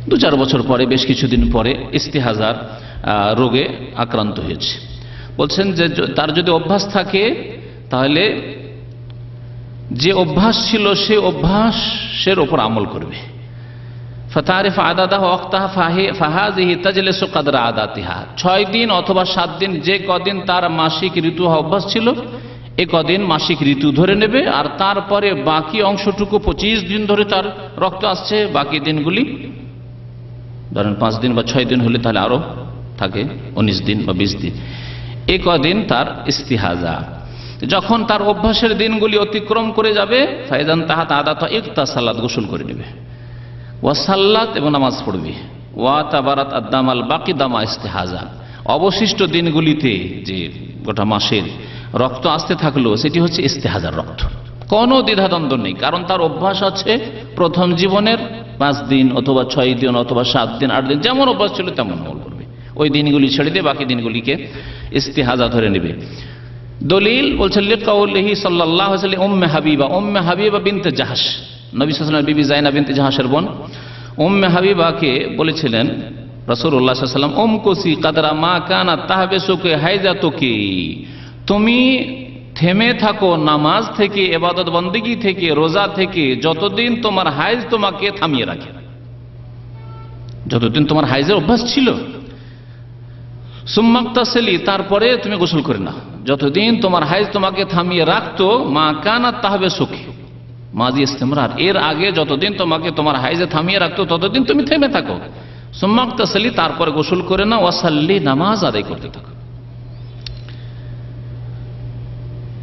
2-4 বছর পরে, বেশ কিছুদিন পরে ইস্তেহাজার রোগে আক্রান্ত হয়েছে। বলছেন যে তার যদি অভ্যাস থাকে তাহলে যে অভ্যাস ছিল সে অভ্যাসের ওপর আমল করবে। ফাতারিফ আদাদাহ ওয়াক্তাহা ফাহাযিহি তাজলিসু কদরা আদাতিহা, 6 দিন অথবা 7 দিন যে কদিন তার মাসিক ঋতু অভ্যাস ছিল এ কদিন মাসিক ঋতু ধরে নেবে, আর তারপরে বাকি অংশটুকু 25 দিন ধরে তার রক্ত আসছে, বাকি দিনগুলি ধরেন 5 দিন বা 6 দিন হলে তাহলে আরো থাকে 19 দিন বা 20 দিন, এ কদিন তার ইস্তিহাজা। যখন তার অভ্যাসের দিনগুলি অতিক্রম করে যাবে, ফাইজান তাহাত আদাত ইগতাসালাত, গোসল করে নেবে, ওয়াসাল্লাত এবং নামাজ পড়বে, ওয়া তাবারাত আদামাল বাকি দামা ইস্তিহাজা, অবশিষ্ট দিনগুলিতে যে গোটা মাসের রক্ত আসতে থাকলো সেটি হচ্ছে ইস্তিহাজার রক্ত। কোনো দ্বিধাদ্বন্দ্ব নেই, কারণ তার অভ্যাস আছে প্রথম জীবনের 5 দিন অথবা 6 দিন অথবা 7 দিন 8 দিন, যেমন অভ্যাস ছিল তেমন আমল করবে, ওই দিনগুলি ছেড়ে দিয়ে বাকি দিনগুলিকে ইস্তিহাজা ধরে নেবে। দলিল বলছেন লিকাউলিহি সাল্লাল্লাহু আলাইহি ওয়াসাল্লাম উম্মে হাবিবা বিনতে জাহাশ, নবী সাল্লাল্লাহু আলাইহি ওয়াসাল্লামের বিবি যায়েনা বিনতে জাহাশের বোন উম্মে হাবিবাকে বলেছিলেন রাসূলুল্লাহ সাল্লাল্লাহু আলাইহি ওয়াসাল্লাম, উমকুসি কদরা মা কানাত তাহবিসুকে হাইজাতুকি, তুমি থেমে থাকো নামাজ থেকে, ইবাদত বন্দেগী থেকে, রোজা থেকে, যতদিন তোমার হাইজ তোমাকে থামিয়ে রাখে, যতদিন তোমার হাইজের অভ্যাস ছিল। সুম্মাক্তাসিলি, তারপরে তুমি গোসল করে নাও, যতদিন তোমার হাইজ তোমাকে থামিয়ে রাখতো, মা কানাত তাহবিসুকি, মাজি ইস্তিমরার, এর আগে যতদিন তোমাকে তোমার হাইজে থামিয়ে রাখতো ততদিন তুমি থেমে থাকো। সুম্মাক্তাসিলি, তারপরে গোসল করে নাও, ওয়াসাল্লি, নামাজ আদায় করতে থাকো।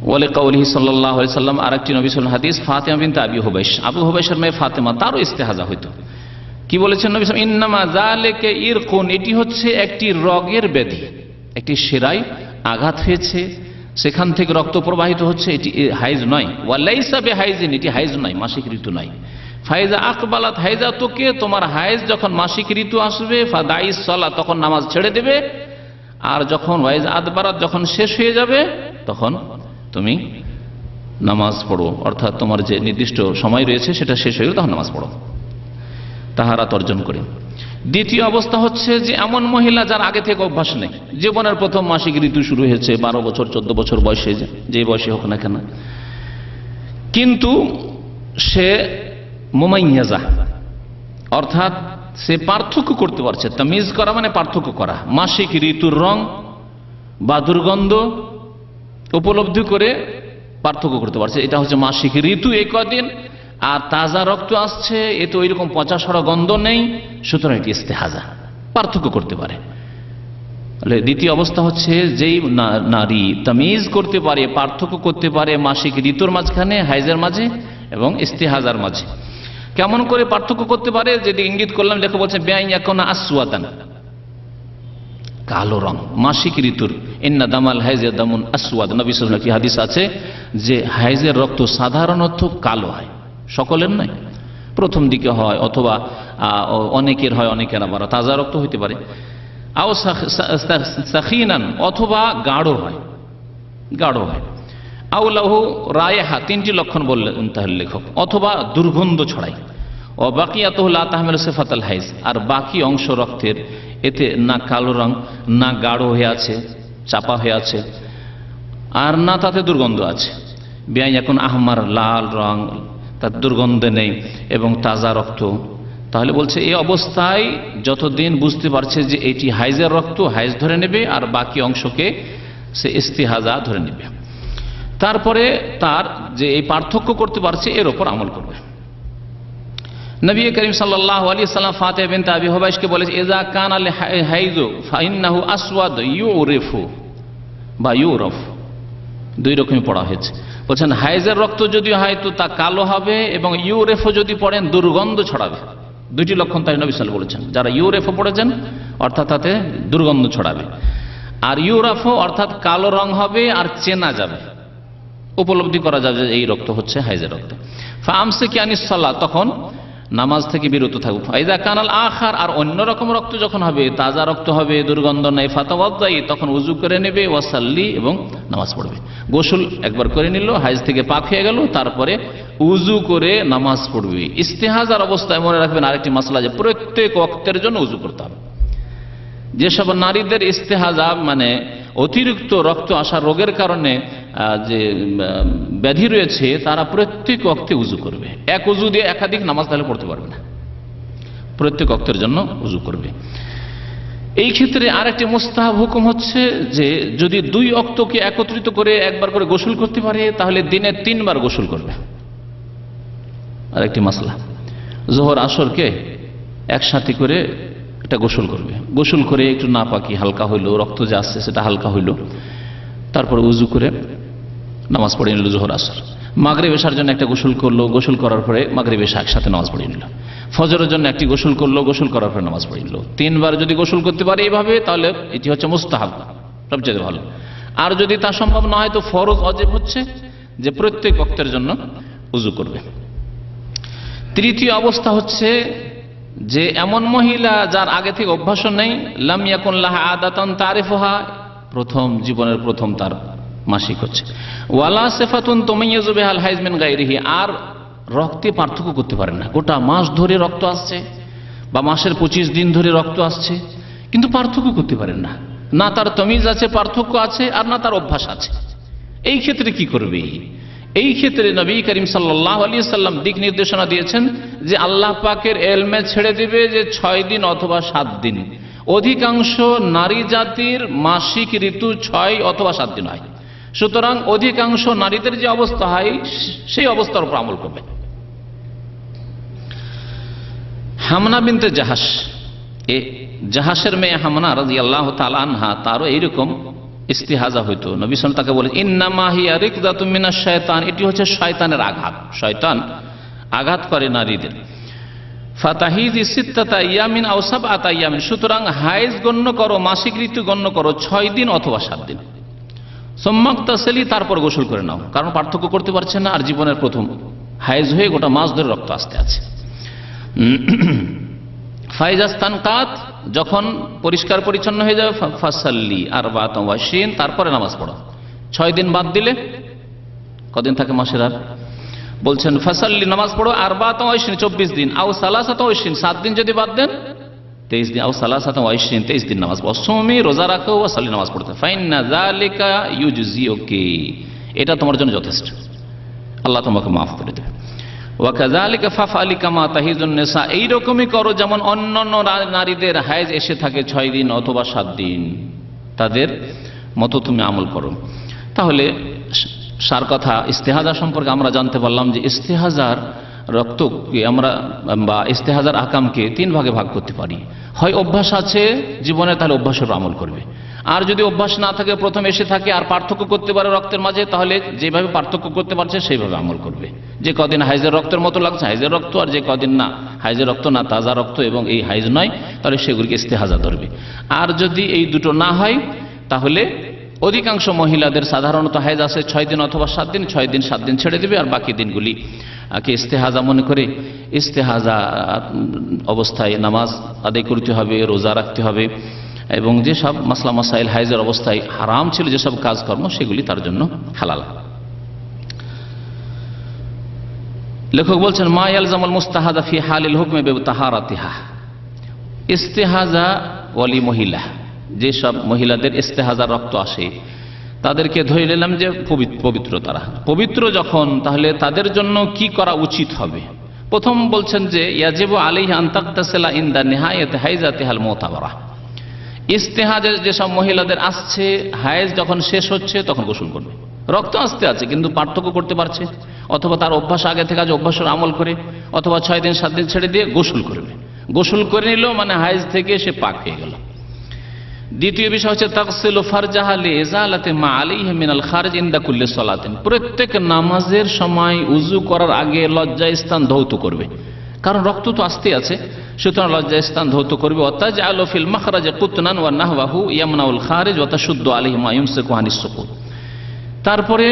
ওয়ালি কাউলিহি সাল্লাল্লাহু আলাইহি সাল্লাম, আরেকটি নবী সাল্লাল্লাহু আলাইহি হাদিস, ফাতিমা বিনতে আবি হুবাইশ, আবু হুবাইশের মেয়ে ফাতিমা, তারও ইস্তেহাজা হইতো। কি বলেছেন নবী সাল্লাল্লাহু আলাইহি ওয়াসাল্লাম, ইন্নামা যালিকা ইরকুন, এটি হচ্ছে একটি রগের ব্যাধি, একটি শিরায় আঘাত হয়েছে, সেখান থেকে রক্ত প্রবাহিত হচ্ছে, এটি হাইজ নয়। ওয়ালাইসা বিহাইজিন, এটি হাইজ নয়, মাসিক ঋতু নয়। ফাইজা আকবালাত হাইজাতুকে, তোমার হাইজ যখন মাসিক ঋতু আসবে, ফাদাইস সালাত, তখন নামাজ ছেড়ে দেবে, আর যখন ওয়াইজ আদবারাত, যখন শেষ হয়ে যাবে তখন তুমি নামাজ পড়ো, অর্থাৎ তোমার যে নির্দিষ্ট সময় রয়েছে সেটা শেষ হয়ে গেলে তখন নামাজ পড়ো তাহারাত অর্জন করে। দ্বিতীয় অবস্থা হচ্ছে যে এমন মহিলা যার আগে থেকে অভ্যাস নেই, জীবনের প্রথম মাসিক ঋতু শুরু হয়েছে 12 বছর 14 বছর বয়সে, যে বয়সে হোক না কেন, কিন্তু সে মুমাইয়াজা, অর্থাৎ সে পার্থক্য করতে পারছে। তামিজ করা মানে পার্থক্য করা, মাসিক ঋতুর রং বা দুর্গন্ধ উপলব্ধি করে পার্থক্য করতে পারছে, এটা হচ্ছে মাসিক ঋতু এই কদিন, আর তাজা রক্ত আসছে, এ তো ওইরকম পচা সড়া গন্ধ নেই, সুতরাং এটি ইস্তেহাজা, পার্থক্য করতে পারে। দ্বিতীয় অবস্থা হচ্ছে যেই নারী তামিজ করতে পারে, পার্থক্য করতে পারে মাসিক ঋতুর মাঝখানে, হাইজের মাঝে এবং ইস্তেহাজার মাঝে। কেমন করে পার্থক্য করতে পারে, যেটি ইঙ্গিত করলাম, লেখা বলছে বিআইয়াকুনা আসওয়াদান, কালো রং মাসিক ঋতুর, ইন্না দামাল হাইজে দামুন আসওয়াদ, নবী সাল্লাল্লাহু আলাইহি ওয়াসাল্লাম হাদিস আছে যে হাইজের রক্ত সাধারণত কালো হয়, সকলের নয়, প্রথম দিকে হয়, অথবা অনেকের হয়, অনেকের আবার তাজা রক্ত হইতে পারে, আও সাখিনান, অথবা গাঢ় হয়, গাঢ় হয়, আও লাহু রায়হা, 3টি লক্ষণ বললেন তাহলে লেখক, অথবা দুর্গন্ধ ছড়ায়, ও বাকিয়াতুহু লা তাহমিলু সিফাতাল হাইজ, আর বাকি অংশ রক্তের এতে না কালো রং, না গাঢ় হয়ে আছে, চাপা হয়ে আছে, আর না তাতে দুর্গন্ধ আছে। বিআই এখন আহমার, লাল রং, তার দুর্গন্ধ নেই এবং তাজা রক্ত, তাহলে বলছে এই অবস্থায় যতদিন বুঝতে পারছে যে এটি হাইজের রক্ত, হাইজ ধরে নেবে, আর বাকি অংশকে সে ইস্তিহাজা ধরে নেবে। তারপরে তার যে এই পার্থক্য করতে পারছে এর ওপর আমল করবে। নবী করিম সাল্লাল্লাহু আলাইহি সাল্লাম ফাতিমা বিনতে আবি হুবাইশকে বলেছে, ইযা কানা আল হাইযু ফাইন্নাহু আসওয়াদ ইউরিফু বা ইউরফ, দুই রকমই পড়া হয়েছে। বলছেন হাইজের রক্ত যদি হয় তো তা কালো হবে, এবং ইউরেফও যদি পড়েন দুর্গন্ধ ছড়াবে। দুইটি লক্ষণ তাই নবী সাল্লাল্লাহু আলাইহি ওয়াসাল্লাম বলেছেন, যারা ইউরেফও পড়েছেন অর্থাৎ তাতে দুর্গন্ধ ছড়াবে, আর ইউরাফও অর্থাৎ কালো রং হবে আর চেনা যাবে, উপলব্ধি করা যাবে যে এই রক্ত হচ্ছে হাইজের রক্ত। ফামসিকি আনিস সালাত, তখন নামাজ থেকে বিরত থাকবো। ফাইদা কানাল আখার, আর অন্য রকম রক্ত যখন হবে, তাজা রক্ত হবে, দুর্গন্ধ নাই, ফাতাওয়াদ্দাই, তখন উযু করে নেবে, ওয়াসাল্লি, এবং নামাজ পড়বে। গোসল একবার করে নিল, হাইজ থেকে পাক হয়ে গেল, তারপরে উযু করে নামাজ পড়বে। ইস্তেহাজার অবস্থায় মনে রাখবেন আরেকটি মাসলা, যে প্রত্যেক ওয়াক্তের জন্য উযু করতে হবে। যেসব নারীদের ইস্তেহাজা মানে অতিরিক্ত রক্ত আসা রোগের কারণে যে ব্যাধি রয়েছে, তারা প্রত্যেক ওয়াক্তে উযু করবে। এক উযু দিয়ে একাধিক নামাজ তাহলে পড়তে পারবে না, প্রত্যেক ওয়াক্তের জন্য উযু করবে। এই ক্ষেত্রে আরেকটি মুস্তাহাব হুকুম হচ্ছে যে যদি দুই ওয়াক্তকে একত্রিত করে একবার করে গোসল করতে পারে, তাহলে দিনে 3 বার গোসল করবে। আরেকটি মাসলা, যোহর আসরকে একসাথে করে এটা গোসল করবে। গোসল করে একটু নাপাকি হালকা হইল, রক্ত যা আসছে সেটা হালকা হইল, তারপরে উযু করে নামাজ পড়ে নিল যোহর আসর। মাগরিব এশার জন্য একটা গোসল করলো, গোসল করার পরে মাগরিব এশা একসাথে নামাজ পড়ে নিল। ফজরের জন্য একটি গোসল করলো, গোসল করার পরে নামাজ পড়ে নিল। 3 বার যদি গোসল করতে পারে এইভাবে, তাহলে এটি হচ্ছে মুস্তাহাব, সবচেয়ে ভালো। আর যদি তা সম্ভব না হয় তো ফরজ ওয়াজিব হচ্ছে যে প্রত্যেক ওয়াক্তের জন্য উযু করবে। তৃতীয় অবস্থা হচ্ছে যে এমন মহিলা যার আগে থেকে অভ্যাস নেই, লাম ইয়াকুন লাহা আদাতান তারিফুহা, প্রথম জীবনের প্রথম তার মাসিক হচ্ছে, ওয়ালা সিফাতুন তুমাইয়িজু বিহাল হাইজ মিন গায়রিহি, আর রক্তে পার্থক্য করতে পারে না। গোটা মাস ধরে রক্ত আসছে বা মাসের 25 দিন ধরে রক্ত আসছে, কিন্তু পার্থক্য করতে পারেন না, না তার তমিজ আছে, পার্থক্য আছে, আর না তার অভ্যাস আছে। এই ক্ষেত্রে কি করবে? এই ক্ষেত্রে নবী করিম সাল্লাল্লাহু আলাইহি ওয়াসাল্লাম দিক নির্দেশনা দিয়েছেন যে আল্লাহ পাকের এলমে ছেড়ে দিবে যে 6 দিন অথবা 7 দিন। অধিকাংশ নারী জাতির মাসিক ঋতু 6 অথবা 7 দিন হয়, সুতরাং অধিকাংশ নারীদের যে অবস্থা হয় সেই অবস্থার উপর আমল করবে। হামনা বিনতে জাহাস, জাহাসের মেয়ে হামনা রাদিয়াল্লাহু তাআলা আনহা, তারও এইরকম ইস্তিহাজা হইতো। নবী সাল্লাল্লাহু তাকে বলে, ইন্নামা হিয়া রিকদাতুম মিনাশ শায়তান, এটি হচ্ছে শয়তানের আঘাত, শয়তান আঘাত করে নারীদের। ফাতাহিজি সিত্তাতা ইয়ামিন আও সাবআতা ইয়ামিন, সুতরাং হাইজ গণ্য করো, মাসিক ঋতু গণ্য করো 6 দিন অথবা 7 দিন। সুম্মাগতাসিলি, তারপর গোসল করে নাও, কারণ পার্থক্য করতে পারছে না, আর জীবনের প্রথম হাইজ হয়ে গোটা মাস ধরে রক্ত আসতে আছে। ফাইজাস্তানকাত, যখন পরিষ্কার পরিচ্ছন্ন হয়ে যাবে, ফাসাল্লি আরবাআতান ওয়া 20, তারপরে নামাজ পড়ো। 6 দিন বাদ দিলে কদিন থাকে মাসের? আর বলছেন ফাসাল্লি, নামাজ পড়ো, আরবাআতান ওয়া 20, 24 দিন, আও সালাসাতান ওয়া 20, 7 দিন যদি বাদ দেন 23 দিন, আও সালাসাতান ওয়া 20, 23 দিন নামাজ পড়ো। সুমি, রোজা রাখো, ওয়া সাল্লি, নামাজ পড়তে। ফাইন্না যালিকা ইউজজিউকি, এটা তোমার জন্য যথেষ্ট, আল্লাহ তোমাকে মাফ করে দেবে। ওয়াকাযালিকা ফাফআলি কামা তাহিজুন নিসা, এইরকমই করো যেমন অন্যান্য নারীদের হাইজ এসে থাকে 6 দিন অথবা 7 দিন, তাদের মতো তুমি আমল করো। তাহলে সার কথা, ইস্তেহাজা সম্পর্কে আমরা জানতে পারলাম যে ইস্তেহাজার রক্তকে আমরা বা ইস্তেহাজার আহকামকে 3 ভাগে ভাগ করতে পারি। হয় অভ্যাস আছে জীবনে, তাহলে অভ্যাসের আমল করবে। আর যদি অভ্যাস না থাকে, প্রথম এসে থাকে আর পার্থক্য করতে পারে রক্তের মাঝে, তাহলে যেভাবে পার্থক্য করতে পারছে সেইভাবে আমল করবে। যে কদিন হাইজের রক্তের মতো লাগছে হাইজের রক্ত, আর যে কদিন না হাইজের রক্ত না তাজা রক্ত এবং এই হাইজ নয়, তাহলে সেগুলিকে ইস্তেহাজা ধরবে। আর যদি এই দুটো না হয়, তাহলে অধিকাংশ মহিলাদের সাধারণত হাইজ আসে 6 দিন অথবা 7 দিন, 6 দিন 7 দিন ছেড়ে দিবে, আর বাকি দিনগুলি কে ইস্তেহাজা মনে করে ইস্তেহাজা অবস্থায় নামাজ আদায় করতে হবে, রোজা রাখতে হবে, এবং যেসব মাসলা মাসাইল হাইজের অবস্থায় হারাম ছিল যেসব কাজকর্ম, সেগুলি তার জন্য হালাল। লেখক বলছেন, মা ইয়ালজামুল মুস্তাহাদা ফি হালিল হুকমি বিতাহারাতিহা, ইস্তেহাজা ওয়ালি মহিলা, যেসব মহিলাদের ইস্তেহাজার রক্ত আসে তাদেরকে ধরে নিলাম যে পবিত্র, তারা পবিত্র যখন, তাহলে তাদের জন্য কি করা উচিত হবে? প্রথম বলছেন যে ইয়াজিবু আলাইহা আন তাগতাসিলা ইনদা নিহায়াতি হাইজাতিহাল মুতাবারা, ইস্তেহাজের যেসব মহিলাদের আসছে হাইজ যখন শেষ হচ্ছে তখন গোসল করবে। রক্ত আসতে আছে কিন্তু পার্থক্য করতে পারছে, অথবা তার অভ্যাস আগে থেকে আজ অভ্যাসের আমল করে, অথবা 6 দিন 7 দিন ছেড়ে দিয়ে গোসল করবে। গোসল করে নিল মানে হাইজ থেকে সে পাক হয়ে গেল। দ্বিতীয় বিষয় হচ্ছে তাগসিলু ফারজাহা লিইজালাতি মা আলাইহি মিনাল খারিজ ইনদা কুল্লি সালাতিন, প্রত্যেক নামাজের সময় উযু করার আগে লজ্জা স্থান ধৌত করবে, কারণ রক্ত তো আসতে আছে, সুতরাং লজ্জা স্থান ধৌত করবে। ওয়াতাজআলু ফিল মাখরাজি কুতনান ওয়া নাহওয়াহু ইয়ামনাউল খারিজ ওয়া তাশুদ্দু আলাইহি মা ইউমসিকু আনিস সুকুত। তারপরে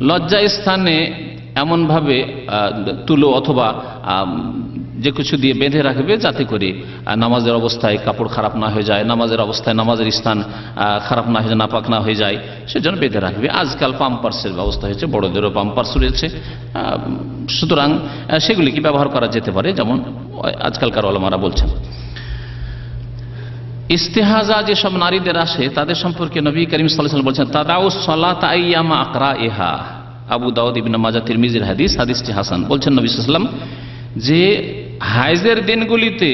লজ্জা স্থানে এমনভাবে তুলো অথবা যে কিছু দিয়ে বেঁধে রাখবে যাতে করে নামাজের অবস্থায় কাপড় খারাপ না হয়ে যায়, নামাজের অবস্থায় নামাজের স্থান খারাপ না হয়ে যায়, নাপাক না হয়ে যায়, সেজন্য বেঁধে রাখবে। আজকাল পাম্পার্সের ব্যবস্থা হয়েছে, বড়দেরও পাম্পার্স রয়েছে, সুতরাং সেগুলিকে ব্যবহার করা যেতে পারে, যেমন আজকালকার ওলামারা বলছেন। ইস্তেহাজা যেসব নারীদের আসে তাদের সম্পর্কে নবী করিম সাল্লাল্লাহু আলাইহি ওয়াসাল্লাম বলছেন তাদাউস সালাতা আইয়ামা আকরাইহা, আবু দাউদ ইবনে মাজাহ তিরমিজির হাদিস, হাদিসটি হাসান। বলছেন নবী সাল্লাল্লাহু আলাইহি ওয়াসাল্লাম যে হাইজের দিনগুলিতে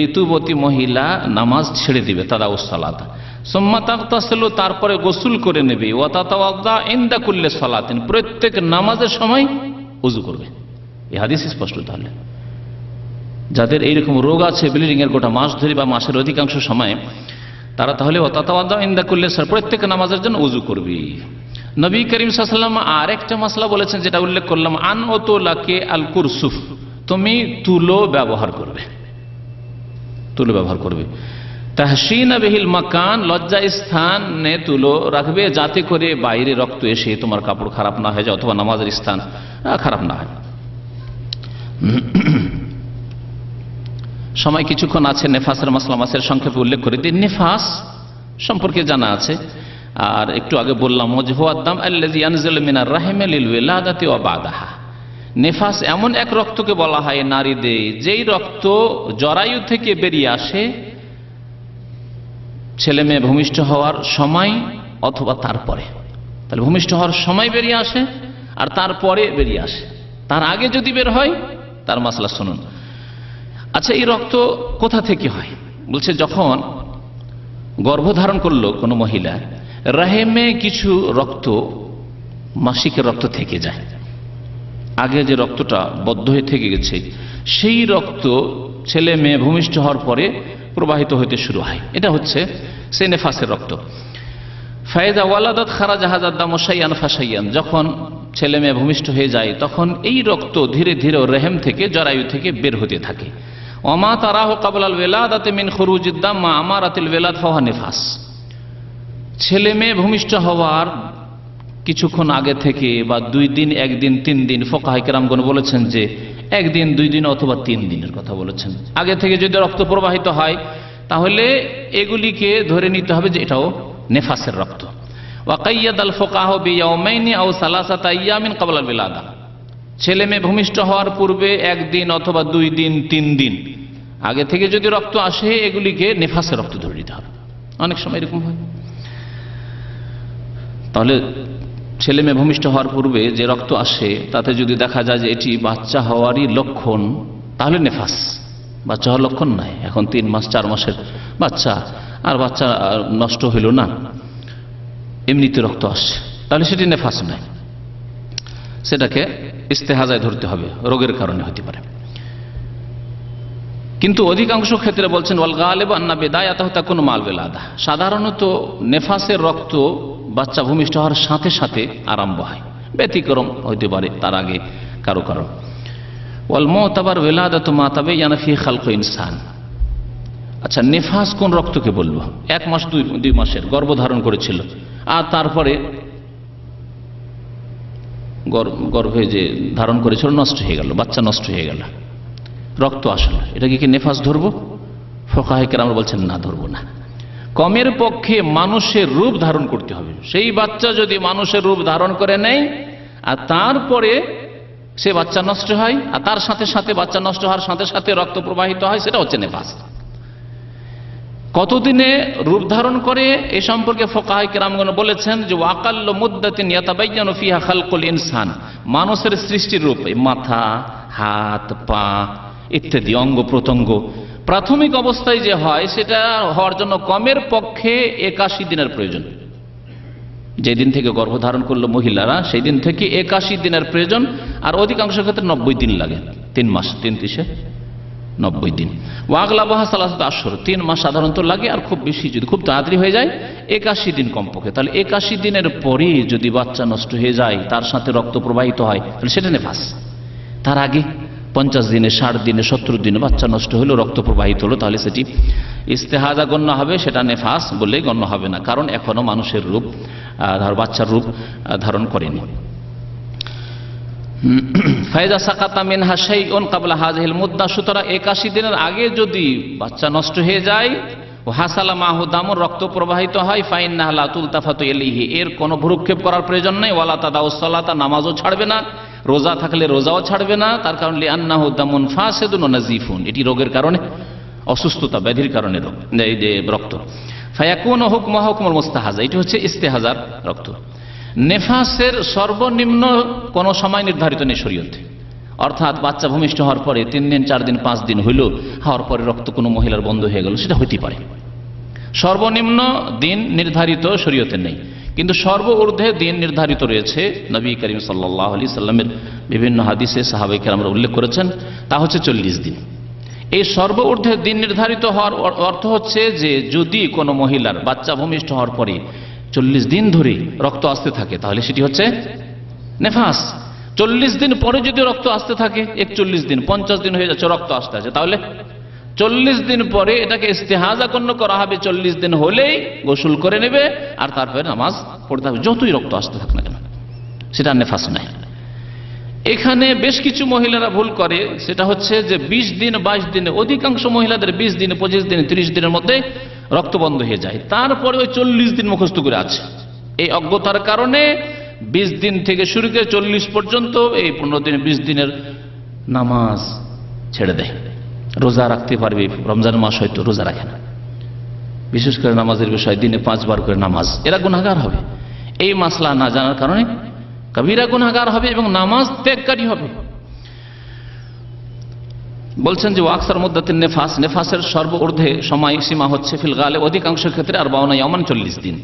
ঋতুবতী মহিলা নামাজ ছেড়ে দিবে, তাদাউস সালাতা, সুম্মা তাগতাসিলু, তারপরে গোসল করে নেবে, ওয়া তাতাওয়াদ্দা ইনদা কুল্লি সালাতিন, প্রত্যেক নামাজের সময় ওযু করবে। এই হাদিস স্পষ্ট। তাহলে যাদের এইরকম রোগ আছে ব্লিডিং এর গোটা মাস ধরে বা মাসের অধিকাংশ সময়, তারা তাহলে ওয়া তাতাওয়াদ্দা ইনদা কুল্লি সালাত, প্রত্যেক নামাজের জন্য ওযু করবে। নবী করিম সাল্লাল্লাহু আলাইহি ওয়াসাল্লাম আরেকটা মাসলা বলেছেন, যেটা উল্লেখ করলাম, আন উতুলাকে আল কুরসুফ, তুমি তুলো ব্যবহার করবে, তুলো ব্যবহার করবে। তাহসিনা বিহিল মাকান, লজ্জা স্থানে তুলো রাখবে যাতে করে বাইরে রক্ত এসে তোমার কাপড় খারাপ না হয়ে যায় অথবা নামাজের স্থান খারাপ না হয়। সময় কিছুক্ষণ আছে, নেফাসের মাসলা মাসের সংক্ষেপে উল্লেখ করে দিই। নেফাস সম্পর্কে জানা আছে, আর একটু আগে বললাম যে হুয়া দাম আল্লাযী ইয়ানজিলু মিনার রাহিমি লিল ওয়ালাদাতি ওয়া বাদাহা। নেফাস এমন এক রক্তকে বলা হয় নারীদের, যেই রক্ত জরায়ু থেকে বেরিয়ে আসে ছেলে মেয়ে ভূমিষ্ঠ হওয়ার সময় অথবা তারপরে। তাহলে ভূমিষ্ঠ হওয়ার সময় বেরিয়ে আসে আর তারপরে বেরিয়ে আসে, তার আগে যদি বের হয় তার মাসলা শুনুন। আচ্ছা, এই রক্ত কোথা থেকে হয়? বলছে যখন গর্ভধারণ করলো কোনো মহিলা, রাহেমে কিছু রক্ত মাসিকের রক্ত থেকে যায়, আগে যে রক্তটা বদ্ধ হয়ে থেকে গেছে সেই রক্ত ছেলে মেয়ে ভূমিষ্ঠ হওয়ার পরে প্রবাহিত হতে শুরু হয়, এটা হচ্ছে সে নেফাসের রক্ত। ফায়দা ওয়ালাদাত খারাজা হাযাদ দাম শাইয়ান ফাশাইয়ান, যখন ছেলে মেয়ে ভূমিষ্ঠ হয়ে যায় তখন এই রক্ত ধীরে ধীরে রেহেম থেকে জরায়ু থেকে বের হতে থাকে। ওমা তারাহু ক্বাবলাল ওয়ালাদাতি মিন খুরুজিদ দাম মা আমারাতিল ওয়ালাদ ফাহুয়া নিফাস, ছেলে মেয়ে ভূমিষ্ঠ হওয়ার কিছুক্ষণ আগে থেকে বা 2 দিন, 1 দিন, 3 দিন, ফুকাহায়ে কেরামগণ বলেছেন যে 1 দিন, 2 দিন অথবা 3 দিনের কথা বলেছেন, আগে থেকে যদি রক্ত প্রবাহিত হয় তাহলে এগুলিকে ধরে নিতে হবে যে এটাও নেফাসের রক্ত। ওয়া কাইয়াদাল ফুকাহা বিয়াউমাইনি আও সালাসাতা আইয়ামিন ক্বাবলাল ওয়ালাদা, ছেলে মেয়ে ভূমিষ্ঠ হওয়ার পূর্বে 1 দিন অথবা 2 দিন, 3 দিন আগে থেকে যদি রক্ত আসে এগুলিকে নেফাসের রক্ত ধরে নিতে হবে। অনেক সময় এরকম হয়। তাহলে ছেলে মেয়ে ভূমিষ্ঠ হওয়ার পূর্বে যে রক্ত আসে তাতে যদি দেখা যায় যে এটি বাচ্চা হওয়ারই লক্ষণ, তাহলে নেফাস। বাচ্চা হওয়ার লক্ষণ নাই, এখন 3 মাস 4 মাসের বাচ্চা, আর বাচ্চা নষ্ট হইল না, এমনিতে রক্ত আসছে, তাহলে সেটি নেফাস নয়, সেটাকে ইস্তেহাজায় ধরতে হবে, রোগের কারণে হতে পারে। কিন্তু অধিকাংশ ক্ষেত্রে বলছেন ওয়াল গালিবু আন্না বিদায়াতাহু তাকুনু মাল ওয়ালাদা, সাধারণত নেফাসের রক্ত বাচ্চা ভূমিষ্ঠ হওয়ার সাথে সাথে আরম্ভ হয়, ব্যতিক্রম হইতে পারে তার আগে কারো কারো। ওয়াল মুতাবার ওয়ালাদাতু মা তাবায়্যানা ফি খালকি ইনসান। আচ্ছা, নেফাস কোন রক্তকে বলবো? 1 মাস 2 মাসের গর্ভধারণ করেছিল আর তারপরে গর্ভে যে ধারণ করেছিল নষ্ট হয়ে গেল, বাচ্চা নষ্ট হয়ে গেল, রক্ত আসলো, এটাকে কি নেফাস ধরবো? ফুকাহায়ে কেরাম বলছেন না, ধরবো না। কমের পক্ষে মানুষের রূপ ধারণ করতে হবে, সেই বাচ্চা যদি মানুষের রূপ ধারণ করে নেয় আর তারপরে সে বাচ্চা নষ্ট হয় আর তার সাথে সাথে বাচ্চা নষ্ট হওয়ার সাথে সাথে রক্ত প্রবাহিত হয়, সেটা হচ্ছে নেফাস। কতদিনে রূপ ধারণ করে এ সম্পর্কে ফুকাহায়ে কেরামগণ বলেছেন যে ওয়াকাল্লু মুদ্দাতিন ইয়াতাবায়্যানু ফিহা খালকুল ইনসান, মানুষের সৃষ্টির রূপ, মাথা, হাত, পা ইত্যাদি অঙ্গ প্রত্যঙ্গ প্রাথমিক অবস্থায় যে হয় সেটা হওয়ার জন্য কমের পক্ষে 81 দিনের প্রয়োজন। যেদিন থেকে গর্ভধারণ করলো মহিলারা সেই দিন থেকে 81 দিনের প্রয়োজন, আর অধিকাংশ ক্ষেত্রে 90 দিন লাগে। 3 মাস, 3 × 90 দিন। ওয়াগলাবহা সালাসাতু আশহুর, 3 মাস সাধারণত লাগে, আর খুব বেশি যদি খুব তাড়াতাড়ি হয়ে যায় 81 দিন কমপক্ষে। তাহলে 81 দিনের পরে যদি বাচ্চা নষ্ট হয়ে যায়, তার সাথে রক্ত প্রবাহিত হয়, তাহলে সেটা নেফাস। তার আগে 50 দিনে, 60 দিনে, 70 দিনে বাচ্চা নষ্ট হলো, রক্ত প্রবাহিত হলো, তাহলে সেটি ইস্তেহাজা গণ্য হবে, সেটা নেফাস বলে গণ্য হবে না, কারণ এখনো মানুষের রূপ, বাচ্চার রূপ ধারণ করেনি। ফায়দা সাকাতা মিনহা শাইউন ক্বাবলা হাযিহিল মুদ্দা, সুতরাং 81 দিনের আগে যদি বাচ্চা নষ্ট হয়ে যায়, ও হাসালা মাহু দামুন, রক্ত প্রবাহিত হয়, ফাইন্নাহা লা তুলতাফাতু ইলাইহি, এর কোনো ভ্রুক্ষেপ করার প্রয়োজন নেই। ওয়ালা তাদাউস সালাতা, নামাজও ছাড়বে না, রোজা থাকলে রোজাও ছাড়বে না, তার কারণ লিআন্নাহু দামুন ফাসিদুন ওয়া নাজিফুন, এটি রোগের কারণে, অসুস্থতা ব্যাধির কারণে রোগ, এই যে রক্ত। ফায়াকুনু হুকমুহু হুকমুল মুস্তাহাজা, এটি হচ্ছে ইস্তেহাজার রক্ত। নেফাসের সর্বনিম্ন কোন সময় নির্ধারিত নেই শরীয়তে, অর্থাৎ বাচ্চা ভূমিষ্ঠ হওয়ার পরে 3 দিন, 4 দিন, 5 দিন হইল, হওয়ার পরে রক্ত কোনো মহিলার বন্ধ হয়ে গেল, সেটা হইতে পারে। সর্বনিম্ন দিন নির্ধারিত শরীয়তে নেই, কিন্তু সর্বঊর্ধ্বে দিন নির্ধারিত রয়েছে। নবী করিম সাল্লাল্লাহু আলাইহি সাল্লামের বিভিন্ন হাদিসে সাহাবায়ে কেরামরা উল্লেখ করেছেন, তা হচ্ছে 40 দিন। এই সর্বঊর্ধ্বে দিন নির্ধারিত হওয়ার অর্থ হচ্ছে যে যদি কোনো মহিলার বাচ্চা ভূমিষ্ঠ হওয়ার পরে 40 দিন ধরে রক্ত আসতে থাকে, তাহলে সেটি হচ্ছে নেফাস। 40 দিন পরে যদি রক্ত আসতে থাকে, 41 দিন, 50 দিন হয়ে যাচ্ছে রক্ত আসতে আছে, তাহলে 40 দিন পরে এটাকে ইস্তেহাজা গণ্য করা হবে। 40 দিন হলেই গোসল করে নেবে, আর তারপরে নামাজ পড়তে হবে, যতই রক্ত আসতে থাক না কেন, সেটা নেফাস নাই। এখানে বেশ কিছু মহিলারা ভুল করে, সেটা হচ্ছে যে 20 দিন, 22 দিনে, অধিকাংশ মহিলাদের 20 দিনে, 25 দিনে, 30 দিনের মধ্যে রক্ত বন্ধ হয়ে যায়, তারপরে ওই 40 দিন মুখস্থ করে আছে। এই অজ্ঞতার কারণে 20 দিন থেকে শুরু করে 40 পর্যন্ত, এই 15 দিন, 20 দিনের নামাজ ছেড়ে দেয়। রোজা রাখতে পারবে, রমজান মাস হয়তো রোজা রাখে না, বিশেষ করে নামাজের বিষয় দিনে 5 বার করে নামাজ, এরা গুনাহগার হবে। এই মাসলা না জানার কারণে কবিরা গুনাহগার হবে এবং নামাজ ত্যাগকারী হবে। বলছেন যে ওয়াকসার মুদ্দাতিন নেফাস, নেফাসের সর্বঊর্ধ্বে সময় সীমা হচ্ছে ফিল গালিব, অধিকাংশ ক্ষেত্রে 40 ইয়ামান, 40 দিন।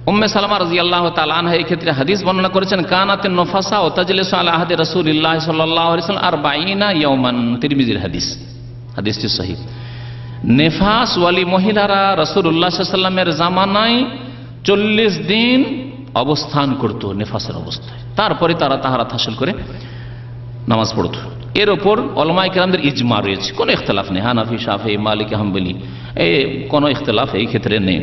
উম্মে সালামা রাদিয়াল্লাহু তাআলা আনহা এই ক্ষেত্রে হাদিস বর্ণনা করেছেন, কানাতিন নফাসা ওয়া তাজলিসু আলা আহদি রাসূলিল্লাহ সাল্লাল্লাহু আলাইহি ওয়াসাল্লাম 40 ইয়ামান, তিরমিজির হাদিস, হাদিসটি সহিহ। নেফাস ওয়ালি মহিলারা রাসূলুল্লাহ সাল্লাল্লাহু আলাইহি ওয়াসাল্লামের জামানায় 40 দিন অবস্থান করত নেফাসের অবস্থায়, তারপরে তারা তাহারাত হাসিল করে নামাজ পড়ত। এর ওপর উলামায়ে কেরামদের ইজমা রয়েছে, কোনো ইখতিলাফ নেই। হানাফি, শাফিঈ, মালিকি, হাম্বলি এই কোনো ইখতিলাফ এই ক্ষেত্রে নেই,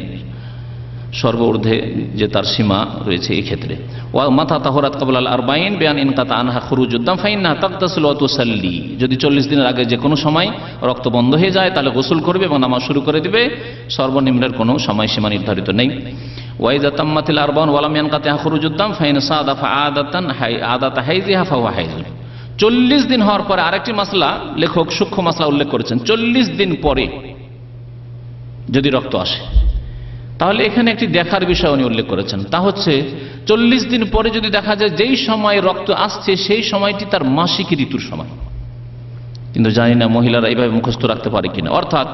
সর্বঊর্ধ্বে যে তার সীমা রয়েছে এই ক্ষেত্রে। ওয়া মাতা তাহরাত ক্বাবলা আল 40 বিয়ান ইনকাতা আনহা খুরুজুদ্দাম ফাইন্নাহা তাগতাসিলু ওয়া তুসাল্লি, যদি 40 দিনের আগে যে কোনো সময় রক্ত বন্ধ হয়ে যায়, তাহলে গোসল করবে এবং নামাজ শুরু করে দিবে, সর্বনিম্নের কোনো সময়সীমা নির্ধারিত নেই। ওয়াইজা তাম্মাতিল 40 ওয়া লাম ইয়ানকাতা খুরুজুদ্দাম ফাইন সাদাফা আদাতান আদাতা হাইজিহা ফাহুয়া হাইজুন। 40 দিন হওয়ার পরে আরেকটি মাসলা লেখক সূক্ষ্ম মাসলা উল্লেখ করেছেন, 40 দিন পরে যদি রক্ত আসে, তাহলে এখানে একটি দেখার বিষয় উনি উল্লেখ করেছেন, তা হচ্ছে 40 দিন পরে যদি দেখা যায় যেই সময় রক্ত আসছে সেই সময়টি তার মাসিক ঋতুর সময়। কিন্তু জানি না মহিলারা এইভাবে মুখস্থ রাখতে পারে কিনা। অর্থাৎ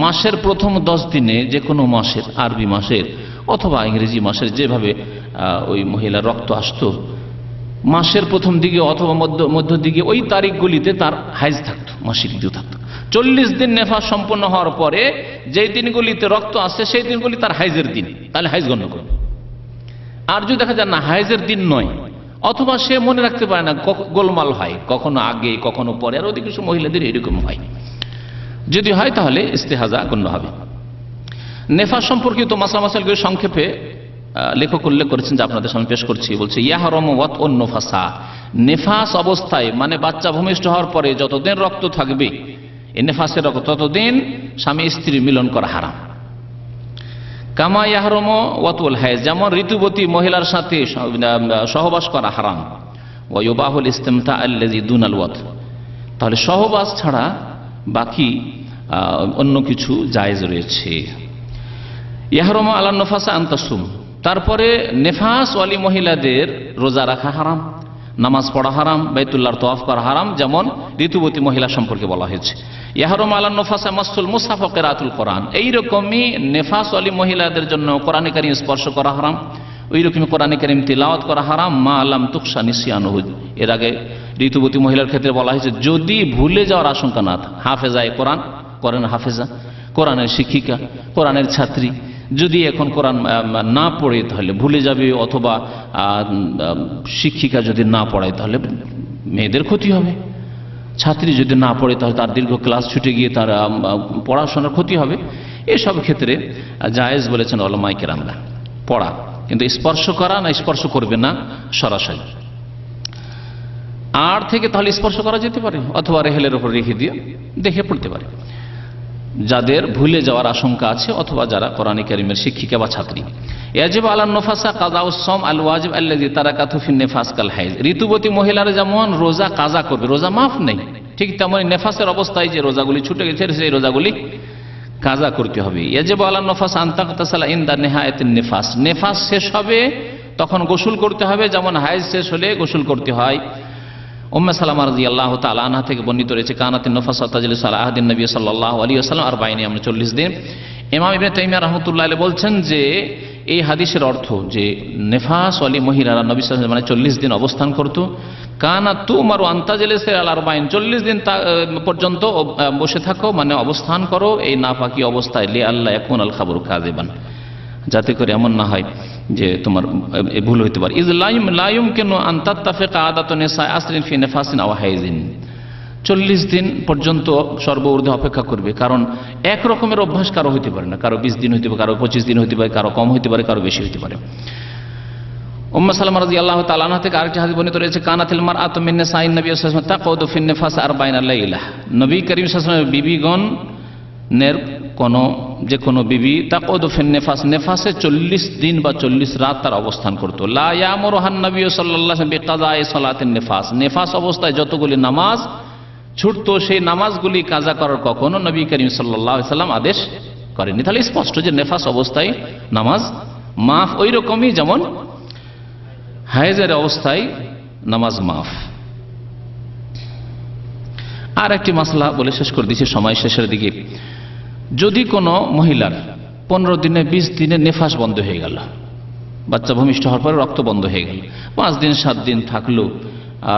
মাসের প্রথম 10 দিনে, যে কোনো মাসের, আরবি মাসের অথবা ইংরেজি মাসের, যেভাবে ওই মহিলার রক্ত আসতো মাসের প্রথম দিকে অথবা মধ্য দিকে, ওই তারিখগুলিতে তার হাইজ থাকতো, মাসিক ঋতু থাকতো। 40 দিন নেফাস সম্পন্ন হওয়ার পরে যেই দিনগুলিতে রক্ত আসছে সেই দিনগুলি তার হাইজের দিন, তাহলে হাইজ গণ্য করবে। আর যদি দেখা যায় না হাইজের দিন নয়, অথবা সে মনে রাখতে পারে না, গোলমাল হয়, কখনো আগে কখনো পরে, আর অধিকাংশ মহিলাদের এরকম হয়, যদি হয় তাহলে ইস্তেহাজা গণ্য হবে। নেফাস সম্পর্কিত মাসলা মাসাইলগুলো সংক্ষেপে লেখক উল্লেখ করেছেন, যে আপনাদের সামনে পেশ করছি। বলছে ইয়াহরামু ওয়াতউন নুফাসা, নেফাস অবস্থায় মানে বাচ্চা ভূমিষ্ঠ হওয়ার পরে যতদিন রক্ত থাকবে, এই নেফাসের রক্ত, ততদিন স্বামী স্ত্রী মিলন করা হারাম। কামা ইয়াহরামু ওয়াতুল হাইজ, যেমন ঋতুবতী মহিলার সাথে সহবাস করা হারাম। ওয়া ইউবাহুল ইস্তিমতা আল্লাযী দুনাল ওয়াত, তাহলে সহবাস ছাড়া বাকি অন্য কিছু জায়েজ রয়েছে। ইয়াহরামু আলা নফাসা আন তাসুম, তারপরে নেফাস ওয়ালি মহিলাদের রোজা রাখা হারাম, নামাজ পড়া হারাম, বাইতুল্লাহর তওয়াফ করা হারাম, যেমন ঋতুবতী মহিলা সম্পর্কে বলা হয়েছে। ইয়াহরামু আলা নফাসা মাসুল মুসহাফ ওয়া কিরাআতুল কোরআন, এইরকমই নেফাস ওয়ালি মহিলাদের জন্য কোরআন কারীম স্পর্শ করা হারাম, ওইরকমই কোরআন কারীম তিলাওয়াত করা হারাম। মা লাম তুকশা নিসিয়ানুহু, এর আগে ঋতুবতী মহিলার ক্ষেত্রে বলা হয়েছে যদি ভুলে যাওয়ার আশঙ্কা না থাকে, হাফেজায় কোরআন, কোরআন হাফেজা, কোরআনের শিক্ষিকা, কোরআনের ছাত্রী, যদি এখন কোরআন না পড়ে তাহলে ভুলে যাবে, অথবা শিক্ষিকা যদি না পড়ায় তাহলে মেয়েদের ক্ষতি হবে, ছাত্রী যদি না পড়ে তাহলে তার দীর্ঘ ক্লাস ছুটে গিয়ে তার পড়াশোনার ক্ষতি হবে। এসব ক্ষেত্রে জায়েজ বলেছেন উলামায়ে কেরামরা পড়া, কিন্তু স্পর্শ করা না, স্পর্শ করবে না সরাসরি। আর থেকে তাহলে স্পর্শ করা যেতে পারে, অথবা রেহেলের উপর রেখে দিয়ে দেখে পড়তে পারে যাদের ভুলে যাওয়ার আশঙ্কা আছে, অথবা যারা কোরআন কারীমের শিক্ষিকা বা ছাত্রী। ইয়াজিবু আলান নুফাসা কাযাউস সাওম আল ওয়াজিব আল্লাযী তারাকাতহু ফিন নিফাস কাল হাইজ। ঋতুবতী মহিলারা যেমন রোজা কাজা করবে, রোজা মাফ নেই, ঠিক তেমনি নেফাসের অবস্থায় যে রোজাগুলি ছুটে গেছে সেই রোজাগুলি কাজা করতে হবে। ইয়াজিবু আলান নুফাস আন তাগতাসালা ইনদা নিহায়াতিন নিফাস, নেফাস শেষ হবে তখন গোসল করতে হবে, যেমন হাইজ শেষ হলে গোসল করতে হয়। উম্মে সালামা রাদিয়াল্লাহু তাআলা আনহা থেকে বর্ণিত রয়েছে কানাতিন নুফাসা তাজলিসু আলা আহদিন নবী সাল্লাল্লাহু আলাইহি ওয়াসাল্লাম 40 ইয়াম, 40 দিন। ইমাম ইবনে তাইমিয়া রাহমাতুল্লাহ আলাইহি বলছেন যে এই হাদিসের অর্থ যে নেফাস ওয়ালি মহিলারা নবী সাল্লাল্লাহু আলাইহি ওয়াসাল্লাম মানে 40 দিন অবস্থান করত। কানাত তুমারু আন তাজলিসু আলা 40, 40 দিন পর্যন্ত বসে থাকো, মানে অবস্থান করো এই নাপাকি অবস্থায়, লি আল্লাহ ইয়াকুন আল খাবরু কাযিবান, যাতে করে এমন না হয় যে তোমার ভুল হইতে পারে। ইজ লা ইউমকিনু আন তাত্তাফিকা আদাতু নিসা আসরিন ফি নিফাসিন আও হাইজিন, 40 দিন পর্যন্ত সর্বঊর্ধ্বে অপেক্ষা করবে, কারণ এক রকমের অভ্যাস কারো হইতে পারে না, কারো 20 দিন হইতে পারে, কারো 25 দিন হইতে পারে, কারো কম হইতে পারে, কারো বেশি হইতে পারে। উম্মে সালামা রাদিয়াল্লাহু তাআলা আনহা থেকে আরেকটি হাদিস বর্ণিত রয়েছে কানাতিল মারআতু মিন নিসাইন নবী সাল্লাল্লাহু আলাইহি ওয়াসাল্লাম তাকুদু ফিন নিফাস 40 লাইলা, নবী করিম সাল্লাল্লাহু আলাইহি ওয়াসাল্লামের বিবিগণের যে কোনো বিবি তাকুদু ফিন নিফাস, নেফাসে 40 দিন বা 40 রাত তার অবস্থান করত। লা ইয়ামুরুহান নবী সাল্লাল্লাহু আলাইহি ওয়াসাল্লাম বিকাযাই সালাতিন নিফাস, নেফাস অবস্থায় যতগুলি নামাজ ছুটতো সেই নামাজগুলি কাজা করার কখনো নবী করিম সাল্লাল্লাহু আলাইহি ওয়াসাল্লাম আদেশ করেননি। তাহলে স্পষ্ট যে নেফাস অবস্থায় নামাজ মাফ, ওই রকমই যেমন হায়েজের অবস্থায় নামাজ মাফ। আর একটি মাসলা বলে শেষ করে দিচ্ছি সময় শেষের দিকে, যদি কোনো মহিলার 15 দিনে 20 দিনে নেফাস বন্ধ হয়ে গেল, বাচ্চা ভূমিষ্ঠ হওয়ার পরে রক্ত বন্ধ হয়ে গেল, 5 দিন 7 দিন থাকলো,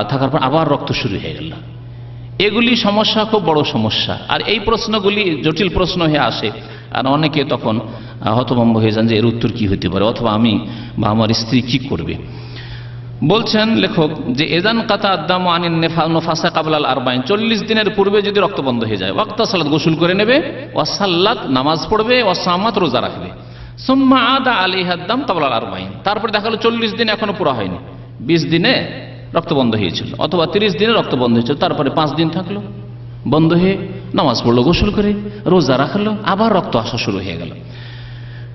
থাকার পর আবার রক্ত শুরু হয়ে গেল, এগুলি সমস্যা, খুব বড় সমস্যা। আর এই প্রশ্নগুলি জটিল প্রশ্ন হয়ে আসে, আর অনেকে তখন হতভম্ব হয়ে যান যে এর উত্তর কি হতে পারে, অথবা আমি বা আমার স্ত্রী কি করবে। বলছেন লেখক যে এজান কাতা আদামু আনিন নেফাসা কাবলাল 40, 40 দিনের পূর্বে যদি রক্ত বন্ধ হয়ে যায়, ওয়াক্তা সালাত গোসল করে নেবে, ওয়া সাল্লাত নামাজ পড়বে, ওয়া সামাত রোজা রাখবে, সুম্মা আদা আলাইহা দাম কাবলাল 40, তারপরে দেখা গেল 40 দিন এখনো পুরো হয়নি, 20 দিনে রক্ত বন্ধ হয়েছিল, অথবা 30 দিনে রক্ত বন্ধ হয়েছিল, তারপরে 5 দিন থাকলো বন্ধ হয়ে, নামাজ পড়লো, গোসল করে, রোজা রাখলো, আবার রক্ত আসা শুরু হয়ে গেল।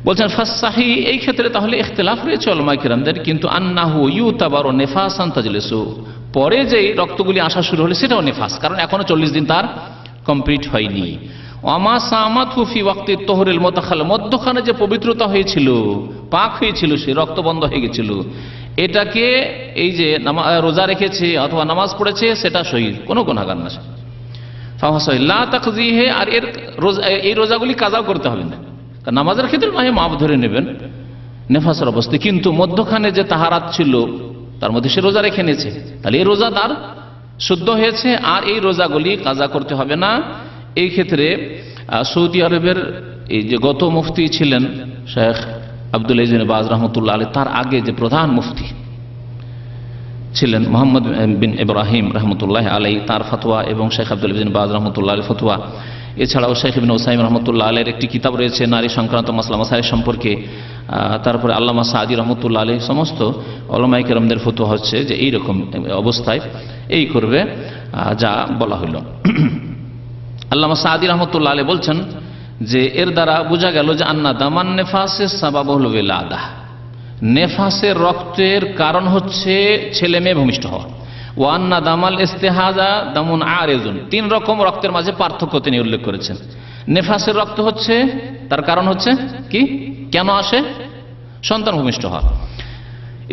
বলছেন ফাসসাহি, এই ক্ষেত্রে তাহলে ইখতিলাফ রয়েছে উলামায়ে কেরামদের, কিন্তু আন্নাহু ইউতাবারু নিফাসান তাজলিসু, পরে যে রক্তগুলি আসা শুরু হলো সেটাও নিফাস, কারণ এখনো 40 দিন তার কমপ্লিট হয়নি। ওয়ামা সামাতহু ফি ওয়াক্তি তুহরিল মুতাখাল, মধ্যখানে যে পবিত্রতা হয়েছিল, পাক হয়েছিল, সে রক্ত বন্ধ হয়ে গেছিল, এটাকে এই যে রোজা রেখেছে অথবা নামাজ পড়েছে সেটা শহীদ, কোনো গুনাহগার না সে। ফাহাসাহি লা তাকজিহে, আর এর এই রোজাগুলি কাজাও করতে হবে না, নামাজের ক্ষেত্রে নয় মাপ ধরে নেবেন নেফাসের অবস্থায়, কিন্তু মধ্যখানে যে তাহারাত ছিল তার মধ্যে সে রোজা রেখে নিয়েছে, তাহলে এই রোজা তার শুদ্ধ হয়েছে, আর এই রোজাগুলি কাজা করতে হবে না। এই ক্ষেত্রে সৌদি আরবের এই যে গত মুফতি ছিলেন শেখ আব্দুল আজিজ বিন বাজ রহমতুল্লাহ আলাইহি, তার আগে যে প্রধান মুফতি ছিলেন মোহাম্মদ বিন ইব্রাহিম রহমতুল্লাহ আলাইহি, তার ফতোয়া, এবং শেখ আব্দুল আজিজ বিন বাজ রহমতুল্লাহ আলাইহির ফতোয়া, এছাড়াও শেখ ইবনে উসাইমিন রহমতুল্লাহ আলাইহির একটি কিতাব রয়েছে নারী সংক্রান্ত মাসলা মাসাইল সম্পর্কে, তারপরে আল্লামা সাদি রহমতুল্লাহ আলাইহি, সমস্ত উলামায়ে কেরামদের ফতোয়া হচ্ছে যে এইরকম অবস্থায় এই করবে যা বলা হইল। আল্লামা সাদি রহমতুল্লাহ আলাইহি বলছেন যে এর দ্বারা বোঝা গেল যে আন্না দামান নেফাসের সাবাবুল ওয়ালাদা, নেফাসের রক্তের কারণ হচ্ছে ছেলে মেয়ে ভূমিষ্ঠ হওয়া। ওয়ান্না দামাল ইস্তেহাজা দামুন আরেজুন, 3 রকম রক্তের মাঝে পার্থক্য তিনি উল্লেখ করেছেন। নেফাসের রক্ত হচ্ছে, তার কারণ হচ্ছে কি, কেন আসে, সন্তান ভূমিষ্ঠ হওয়া।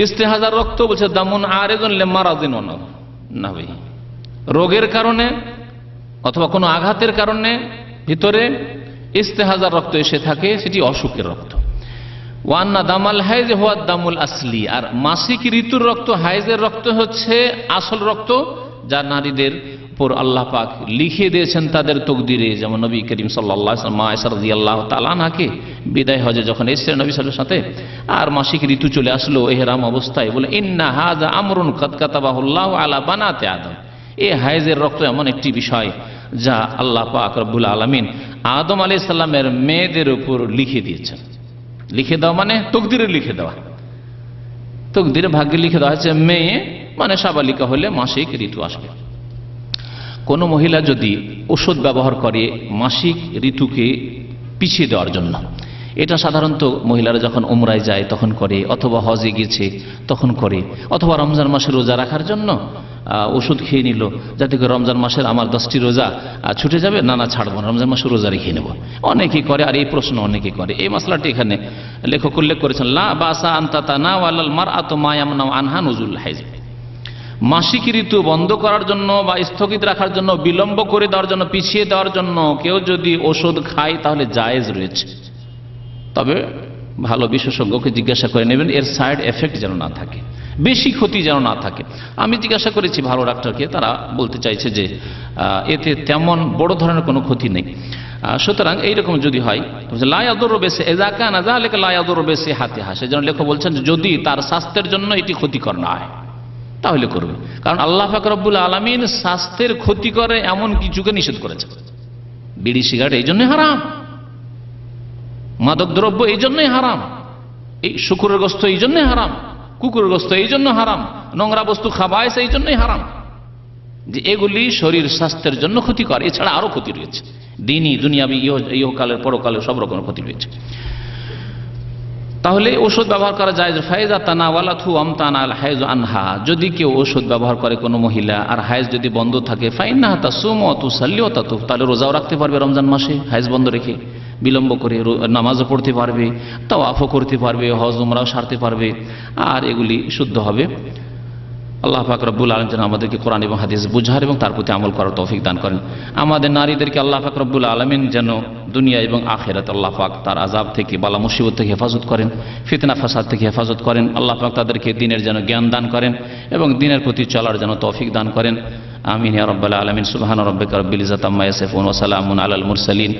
ইস্তেহাজার রক্ত বলছে দামুন আরেজুন লিমারাদিন না, রোগের কারণে অথবা কোনো আঘাতের কারণে ভিতরে ইস্তেহাজার রক্ত এসে থাকে, সেটি অসুখের রক্ত। ওয়ান্না দামাল হাইজ হুয়া দামুল আসলি, আর মাসিক ঋতুর রক্ত, হাইজের রক্ত হচ্ছে আসল রক্ত, যা নারীদের উপর আল্লাহ পাক লিখে দিয়েছেন তাদের তকদিরে, যেমন নবী করিম সাল্লাল্লাহু আলাইহি ওয়াসাল্লাম আয়েশা রাদিয়াল্লাহু তাআলা আনহাকে বিদায় হজে যখন এসেছিলেন নবী সাল্লাল্লাহু আলাইহি ওয়াসাল্লামের সাথে, আর মাসিক ঋতু চলে আসলো ইহরাম অবস্থায়, বলে ইন্না হাযা আমরুন কাদ কাতাবাহুল্লাহু আলা বানাতি আদম, এই হায়েজের রক্ত এমন একটি বিষয় যা আল্লাহ পাক রব্বুল আলামিন আদম আলাইহিস সালামের মেয়েদের উপর লিখে দিয়েছেন। লিখে দেওয়া মানে তকদিরে লিখে দেওয়া, তকদিরে ভাগ্যে লিখে দেওয়া হয়েছে মেয়ে মানে সাবালিকা হলে মাসিক ঋতু আসবে। কোন মহিলা যদি ওষুধ ব্যবহার করে মাসিক ঋতুকে পিছিয়ে দেওয়ার জন্য, এটা সাধারণত মহিলারা যখন উমরায় যায় তখন করে, অথবা হজে গেছে তখন করে, অথবা রমজান মাসে রোজা রাখার জন্য ওষুধ খেয়ে নিল যাতে করে রমজান মাসের আমার 10টি রোজা ছুটে যাবে, না ছাড়বো না, রমজান মাসে রোজা রেখে নেব, অনেকেই করে। আর এই প্রশ্ন অনেকেই করে। এই মশলাটি এখানে লেখক উল্লেখ করেছেন, লা বাসা আনতা তানাওয়ালাল মারআতু মা ইয়ামনাউ আনহা নুজুল হাইজ, মাসিক ঋতু বন্ধ করার জন্য বা স্থগিত রাখার জন্য, বিলম্ব করে দেওয়ার জন্য, পিছিয়ে দেওয়ার জন্য কেউ যদি ওষুধ খায় তাহলে জায়েজ রয়েছে, তবে ভালো বিশেষজ্ঞকে জিজ্ঞাসা করে নেবেন, এর সাইড এফেক্ট যেন না থাকে, বেশি ক্ষতি যেন না থাকে। আমি জিজ্ঞাসা করেছি ভালো ডাক্তারকে, তারা বলতে চাইছে যে এতে তেমন বড় ধরনের কোনো ক্ষতি নেই। সুতরাং এইরকম যদি হয়, লায়াদুর বেশি এজাকা না যালিকা লায়াদুর বেশি হাতে হাসে, যেন লেখক বলছেন যদি তার স্বাস্থ্যের জন্য এটি ক্ষতিকর না হয় তাহলে করবে, কারণ আল্লাহ পাক রব্বুল আলামিন স্বাস্থ্যের ক্ষতি করে এমন কিছুকে নিষেধ করেছেন। বিড়ি সিগারেট এই জন্যই হারাম, মাদক দ্রব্য এই জন্যই হারাম, এই শুকুরের গোশত এই জন্যই হারাম, কুকুরের গোশত এই জন্য হারাম, নোংরা বস্তু খাবাইস এই জন্যই হারাম, যে এগুলি শরীর স্বাস্থ্যের জন্য ক্ষতিকর। এছাড়া আরো ক্ষতি রয়েছে, দিনই দুনিয়াবি ইহকালের পরকালের সব রকমের ক্ষতি রয়েছে। তাহলে ওষুধ ব্যবহার করা যায়। ফায়দা তানাওয়ালাতহু আমতানাল হায়জ আনহা, যদি কেউ ওষুধ ব্যবহার করে কোনো মহিলা আর হায়েজ যদি বন্ধ থাকে, ফাইন্নাহা তাসুমু ওয়া তুসাল্লি ওয়া তাতুফ, তাহলে রোজাও রাখতে পারবে রমজান মাসে হায়েজ বন্ধ রেখে, বিলম্ব করে নামাজও পড়তে পারবে, তাওয়াফও করতে পারবে, হজ উমরাও সারতে পারবে, আর এগুলি শুদ্ধ হবে। আল্লাহ পাক রব্বুল আলামিন যেন আমাদেরকে কোরআন এবং হাদিস বুঝার এবং তার প্রতি আমল করার তৌফিক দান করেন। আমাদের নারীদেরকে আল্লাহ পাক রব্বুল আলামিন যেন দুনিয়া এবং আখিরাতে আল্লাহ পাক তার আযাব থেকে, বালা মুসিবত থেকে হেফাজত করেন, ফিতনা ফাসাদ থেকে হেফাজত করেন। আল্লাহ পাক তাদেরকে দ্বীনের যেন জ্ঞান দান করেন এবং দ্বীনের প্রতি চলার যেন তৌফিক দান করেন। আমিন ইয়া রাব্বাল আলামিন। সুবহান রাব্বিকা রাব্বিল ইজ্জাতি আম্মা ইয়াসিফুন ওয়া সালামুন আলাল মুরসালিন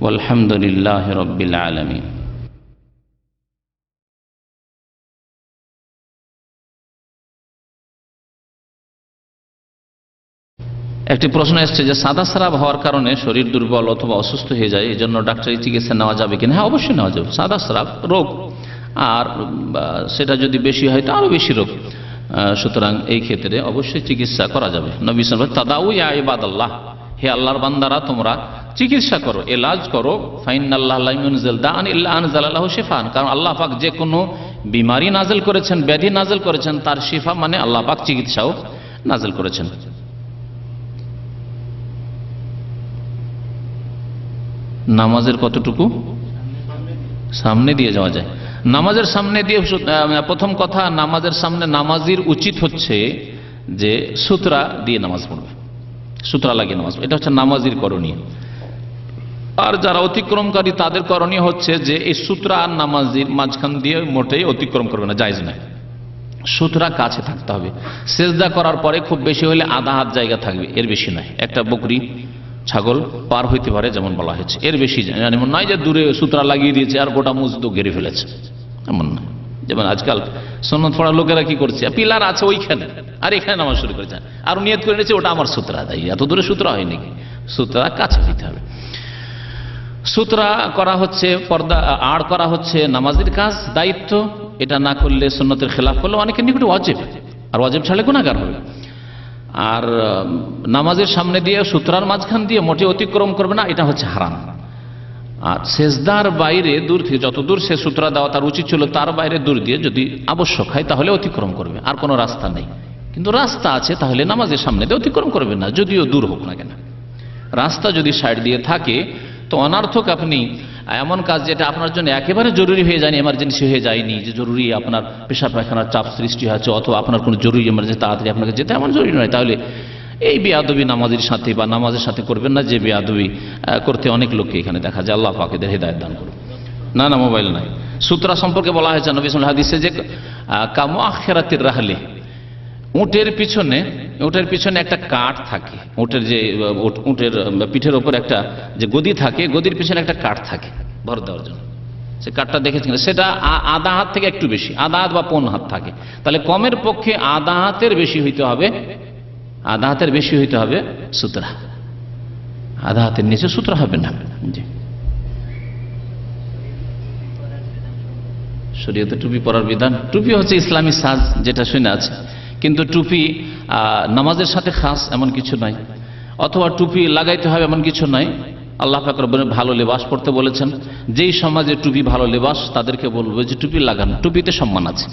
ওয়ালহামদুলিল্লাহি রাব্বিল আলামিন। একটি প্রশ্ন এসছে যে সাদা স্রাব হওয়ার কারণে শরীর দুর্বল অথবা অসুস্থ হয়ে যায়, এই জন্য ডাক্তারি চিকিৎসা নেওয়া যাবে কিনা? হ্যাঁ, অবশ্যই নেওয়া যাবে। সাদা স্রাব রোগ, আর সেটা যদি বেশি হয় তো আরো বেশি রোগ, সুতরাং এই ক্ষেত্রে অবশ্যই চিকিৎসা করা যাবে। নবী সাল্লাল্লাহু আলাইহি ওয়াসাল্লাম তাদাউ ইয়া ইবাদাল্লাহ, হে আল্লাহর বান্দারা তোমরা চিকিৎসা করো, এলাজ করো। ফাইনাল্লাহ লা ইউনজিল দাআন ইল্লা আনজালা লাহু শিফান, কারণ আল্লাহ পাক যে কোনো বিমারি নাযিল করেছেন, ব্যাধি নাযিল করেছেন, তার শিফা মানে আল্লাহ পাক চিকিৎসাও নাযিল করেছেন। নামাজের কতটুকু সামনে দিয়ে যাওয়া যায়? নামাজের সামনে দিয়ে, প্রথম কথা, নামাজের সামনে নামাজির উচিত হচ্ছে যে সুতরা দিয়ে নামাজ পড়বে, সুতরা লাগিয়ে নামাজ পড়বে, এটা হচ্ছে নামাজির করণীয়। আর যারা অতিক্রমকারী তাদের করণীয় হচ্ছে যে এই সুতরা আর নামাজির মাঝখান দিয়ে মোটেই অতিক্রম করবে না, জায়েজ নয়। সুতরা কাছে থাকতে হবে। সেজদা করার পরে খুব বেশি হলে আধা হাত জায়গা থাকবে, এর বেশি নয়। একটা বকরি ছাগল পার হইতে পারে যেমন বলা হয়েছে, এর বেশি এমন নয় যে দূরে সূত্রা লাগিয়ে দিয়েছে আর গোটা মসজিদ ঘিরে ফেলেছে, এমন নয়। যেমন আজকাল সুন্নত পড়া লোকেরা কি করছে, পিলার আছে ওইখানে আর এখানে নামাজ শুরু করেছে, আর নিয়ত করে নিয়েছে ওটা আমার সূত্রা, তাই এত দূরে সূত্রা হয় নাকি? সূত্রা কাছে দিতে হবে। সূত্রা করা হচ্ছে, পর্দা আড় করা হচ্ছে নামাজের কাজ, দায়িত্ব। এটা না করলে সুন্নতের খেলাফ করলে অনেকের নিকটে ওয়াজিব, আর ওয়াজিব ছাড়লে গুনাহগার হবে। আর নামাজের সামনে দিয়ে সূত্রার মাঝখান দিয়ে মোটে অতিক্রম করবে না, এটা হচ্ছে হারাম। আর সেজদার বাইরে দূর থেকে, যত দূর সে সূত্রা দেওয়া তার উচিত ছিল তার বাইরে দূর দিয়ে যদি আবশ্যক হয় তাহলে অতিক্রম করবে, আর কোনো রাস্তা নেই। কিন্তু রাস্তা আছে তাহলে নামাজের সামনে দিয়ে অতিক্রম করবে না, যদিও দূর হোক না কেন। রাস্তা যদি সাইড দিয়ে থাকে তো অনার্থক আপনি এমন কাজ যেটা আপনার জন্য একেবারে জরুরি হয়ে যায়নি, এমার্জেন্সি হয়ে যায়নি, যে জরুরি আপনার পেশাব পায়খানার চাপ সৃষ্টি হয়েছে, অথবা আপনার কোনো জরুরি এমার্জেন্সি তাড়াতাড়ি আপনাকে যেতে এমন জরুরি নয়, তাহলে এই বেয়াদবি নামাজের সাথে বা নামাজের সাথে করবেন না, যে বেয়াদবি করতে অনেক লোককে এখানে দেখা যায়। আল্লাহ পাক এদের হেদায়েত দান করুন। না না, মোবাইল নাই। সূত্রা সম্পর্কে বলা হয়েছে নবী সাল্লাল্লাহু আলাইহি ওয়াসাল্লাম হাদিসে যে কামু আখিরাতির রাহলি, উটের পিছনে একটা কাঠ থাকে, উটের পিঠের ওপর একটা যে গদি থাকে, গদির পিছনে একটা কাঠ থাকে ভর দেওয়ার জন্য। সে কাঠটা দেখেছেন, সেটা আধা হাত থেকে একটু বেশি, আধা হাত বা 1.5 হাত থাকে। তাহলে কমের পক্ষে আধা হাতের বেশি হইতে হবে সুতরা, আধা হাতের নিচে সুতরা হবে না। জি, শরীয়তে টুপি পরার বিধান। টুপি হচ্ছে ইসলামী সাজ, যেটা শুনে আছে, কিন্তু টুপি নামাজের সাথে খাস এমন কিছু নাই, অথবা টুপি লাগাইতে হবে এমন কিছু নাই। আল্লাহ পাক রব্বুল আলামিন ভালো লেবাস পড়তে বলেছেন। যেই সমাজে টুপি ভালো লেবাস, তাদেরকে বলবো যে টুপি লাগান, টুপিতে সম্মান আছে।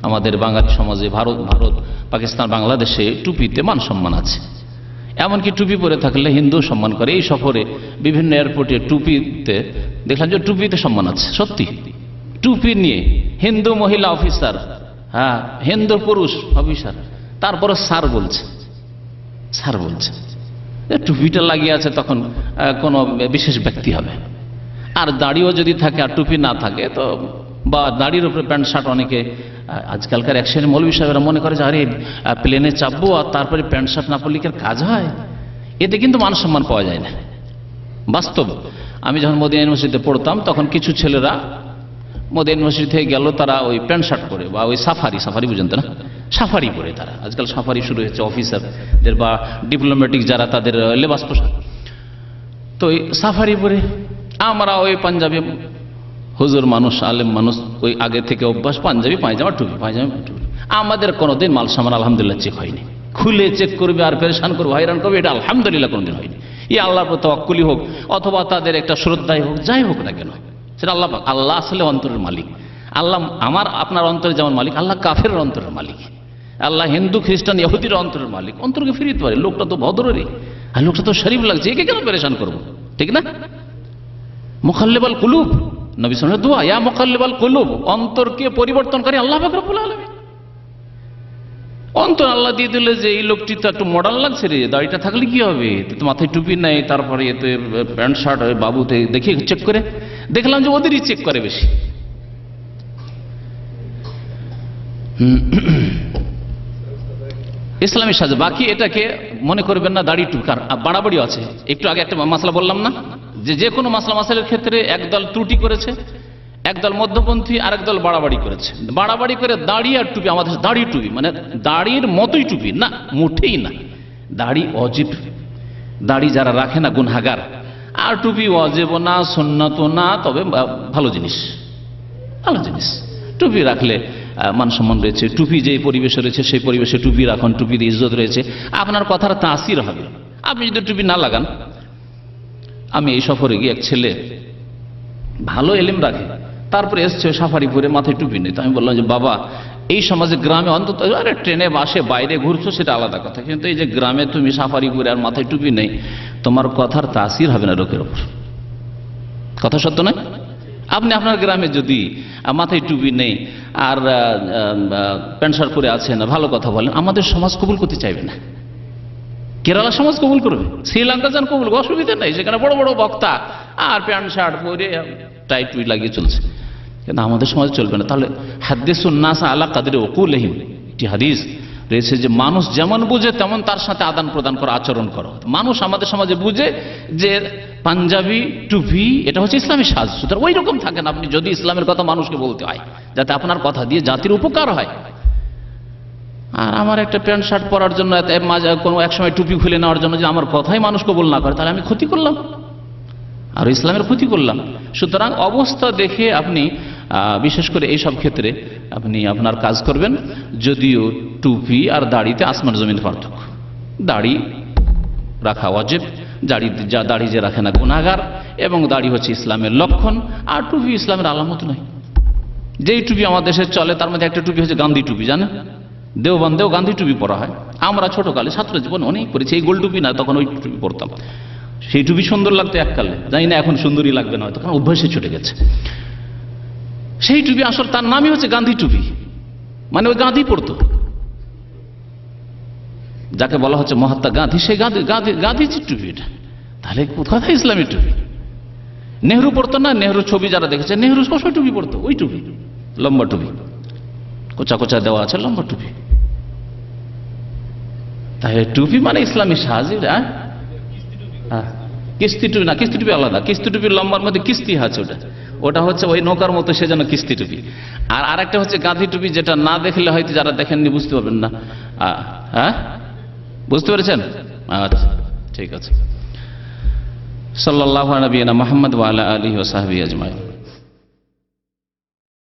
আমাদের বাঙালি সমাজে, ভারত, পাকিস্তান, বাংলাদেশে টুপিতে মান সম্মান আছে। এমনকি টুপি পরে থাকলে হিন্দু সম্মান করে। এই সফরে বিভিন্ন এয়ারপোর্টে টুপিতে দেখলাম যে টুপিতে সম্মান আছে। সত্যি, টুপি নিয়ে হিন্দু মহিলা অফিসার, হ্যাঁ, হিন্দু পুরুষ অফিসার, তারপরে স্যার বলছে টুপিটা লাগিয়ে আছে, তখন কোনো বিশেষ ব্যক্তি হবে। আর দাড়িও যদি থাকে আর টুপি না থাকে, তো বা দাড়ির উপরে প্যান্ট শার্ট, অনেকে আজকালকার এক শ্রেণীর মৌলভী সাহেবরা মনে করে যে আরে প্লেনে চাপবো আর তারপরে প্যান্ট শার্ট না পরলে কি আর কাজ হয়? এতে কিন্তু মান সম্মান পাওয়া যায় না। বাস্তব, আমি যখন মদিনা ইউনিভার্সিটিতে পড়তাম, তখন কিছু ছেলেরা মদিনা ইউনিভার্সিটি থেকে গেল, তারা ওই প্যান্ট শার্ট পরে বা ওই সাফারি বুঝেন তো না, সাফারি পরে। তারা আজকাল সাফারি শুরু হয়েছে অফিসারদের বা ডিপ্লোম্যাটিক যারা, তাদের লেবাস পোশাক। তো ওই সাফারি পরে আমরা ওই পাঞ্জাবি হুজুর মানুষ, আলেম মানুষ, ওই আগে থেকে অভ্যাস, পাঞ্জাবি পায়জামা টুপি, আমাদের কোনোদিন মাল সামান আলহামদুলিল্লাহ চেক হয়নি। খুলে চেক করবে আর পেরেশান করবে, হয়রান করবে, এটা আলহামদুলিল্লাহ কোনোদিন হয়নি। এই আল্লাহর প্রতি তাওয়াক্কুলি হোক অথবা তাদের একটা শ্রদ্ধাই হোক, যাই হোক না কেন, সেটা আল্লাহ পাক। আল্লাহ আসলে অন্তরের মালিক। আল্লাহ আমার আপনার অন্তরে যেমন মালিক, আল্লাহ কাফেরের অন্তরের মালিক। আল্লাহ হিন্দু খ্রিস্টান ইহুদির অন্তরের মালিক। অন্তরকে ফিরিতে পারে। লোকটা তো ভদ্ররই, আর লোকটা তো শরীফ লাগছে, একে কেন পেরেশান করবো? ঠিক না? মুকাল্লিবাল কুলুব, নবী সাল্লাল্লাহু আলাইহি ওয়াসাল্লাম দোয়া, ইয়া মুকাল্লিবাল কুলুব, অন্তরকে পরিবর্তনকারী আল্লাহ পাক রব্বুল আলামিন। অন্তর আল্লাহ দিয়ে দিলে যে এই লোকটি তো একটু মডার্ন লাগছে রে, দাড়িটা থাকলে কি হবে, তো মাথায় টুপি নাই, তারপরে এতে প্যান্ট শার্ট, বাবুতে দেখি চেক করে দেখলাম যে ওদেরই চেক করে বেশি। ইসলামী সাজ। বাকি এটাকে মনে করবেন না দাড়ি টুকার বাড়াবাড়ি আছে। একটু আগে একটা মাসলা বললাম না, যে কোনো মাসলার ক্ষেত্রে একদল ত্রুটি করেছে, একদল মধ্যপন্থী, আর একদল বাড়াবাড়ি করেছে। বাড়াবাড়ি করে দাড়ি আর টুপি, আমাদের দাড়ি টুপি মানে দাড়ির মতোই টুপি না, মোটেই না। দাড়ি অজিব, দাড়ি যারা রাখে না গুনহাগার। আর টুপি অজেব না, সুন্নাত না, তবে ভালো জিনিস। টুপি রাখলে মান সম্মান রয়েছে। টুপি যে পরিবেশে রয়েছে সেই পরিবেশে টুপি রাখুন, টুপির ইজ্জত রয়েছে, আপনার কথার তাসির হবে। আপনি যদি টুপি না লাগান, আমি এই সফরে গিয়ে এক ছেলে ভালো এলেম রাখে, তারপরে এসছে সাফারি পরে, মাথায় টুপি নেই। তো আমি বললাম যে বাবা, এই সমাজে গ্রামে অন্তত, আরে ট্রেনে বাসে বাইরে ঘুরছো সেটা আলাদা কথা, কিন্তু এই যে গ্রামে তুমি সাফারি করে আর মাথায় টুপি নেই, তোমার কথার তাসির হবে না লোকের ওপর। কথা সত্য নয়? আপনি আপনার গ্রামে যদি মাথায় টুপি নেই আর প্যান্ট শার্ট পরে আছেন, ভালো কথা বলেন, আমাদের সমাজ কবুল করতে চাইবে না। কেরালা সমাজ কবুল করবে, শ্রীলঙ্কা যান কবুল, অসুবিধা নেই, সেখানে বড় বড় বক্তা আর প্যান্ট শার্ট পরে টাই টুই লাগিয়ে চলছে, কিন্তু আমাদের সমাজে চলবে না। তাহলে হাদিসুন নাস আলা কাদরি উকুলিহিম, এটি হাদিস রয়েছে যে মানুষ যেমন বুঝে তেমন তার সাথে আদান প্রদান করো, আচরণ করো। মানুষ আমাদের সমাজে বুঝে যে পাঞ্জাবি টুপি এটা হচ্ছে ইসলামী সাজ, সুতরাং ওই রকম থাকেন আপনি যদি ইসলামের কথা মানুষকে বলতে হয়, যাতে আপনার কথা দিয়ে জাতির উপকার হয়। আর আমার একটা প্যান্ট শার্ট পরার জন্য, কোনো এক সময় টুপি খুলে নেওয়ার জন্য যে আমার কথাই মানুষ কবুল না করে, তাহলে আমি ক্ষতি করলাম, আর ইসলামের ক্ষতি করলাম। সুতরাং অবস্থা দেখে আপনি বিশেষ করে এইসব ক্ষেত্রে আপনি আপনার কাজ করবেন। যদিও টুপি আর দাড়িতে আসমান জমিন পার্থক্য। দাড়ি রাখা ওয়াজিব, দাড়ি যে রাখে না গুনাহগার, এবং দাড়ি হচ্ছে ইসলামের লক্ষণ, আর টুপি ইসলামের আলামত নয়। যেই টুপি আমাদের দেশে চলে তার মধ্যে একটা টুপি হচ্ছে গান্ধী টুপি, জানেন? দেওবন্দেও গান্ধী টুপি পরা হয়। আমরা ছোটকালে ছাত্র জীবন অনেক পড়েছি, এই গোল টুপি না, তখন ওই টুপি পরতাম। সেই টুপি সুন্দর লাগতো এককালে, জানি না এখন সুন্দরই লাগবে না, হয়তো কারণ অভ্যাসে ছুটে গেছে। সেই টুপি আসলে তার নামই হচ্ছে গান্ধী টুপি, মানে ওই গান্ধী পরতো, যাকে বলা হচ্ছে মহাত্মা গান্ধী, সেই গান্ধীজির টুপি এটা। তাহলে কোথায় ইসলামী টুপি? নেহরু পরতো না? নেহরু ছবি যারা দেখেছে, নেহরু সবসময় টুপি পরতো, ওই টুপি, লম্বা টুপি, কোচা কোচা দেওয়া আছে, লম্বা টুপি। তাই টুপি মানে ইসলামী সাজি। কিস্তি টুপি না, কিস্তি টুপি আলাদা। কিস্তি টুপির লম্বার মধ্যে কিস্তি আছে, ওটা হচ্ছে ওই নৌকার মতো, সেজন্য কিস্তি টুপি। আর আরেকটা হচ্ছে গাঁধী টুপি, যেটা না দেখলে হয়তো যারা দেখেননি বুঝতে পারবেন না। হ্যাঁ, বুঝতে পেরেছেন? আচ্ছা, ঠিক আছে। সাল্লাল্লাহু আলা নবিয়িনা মুহাম্মদ ওয়া আলা আলিহি ওয়া সাহবিহি আজমাইন।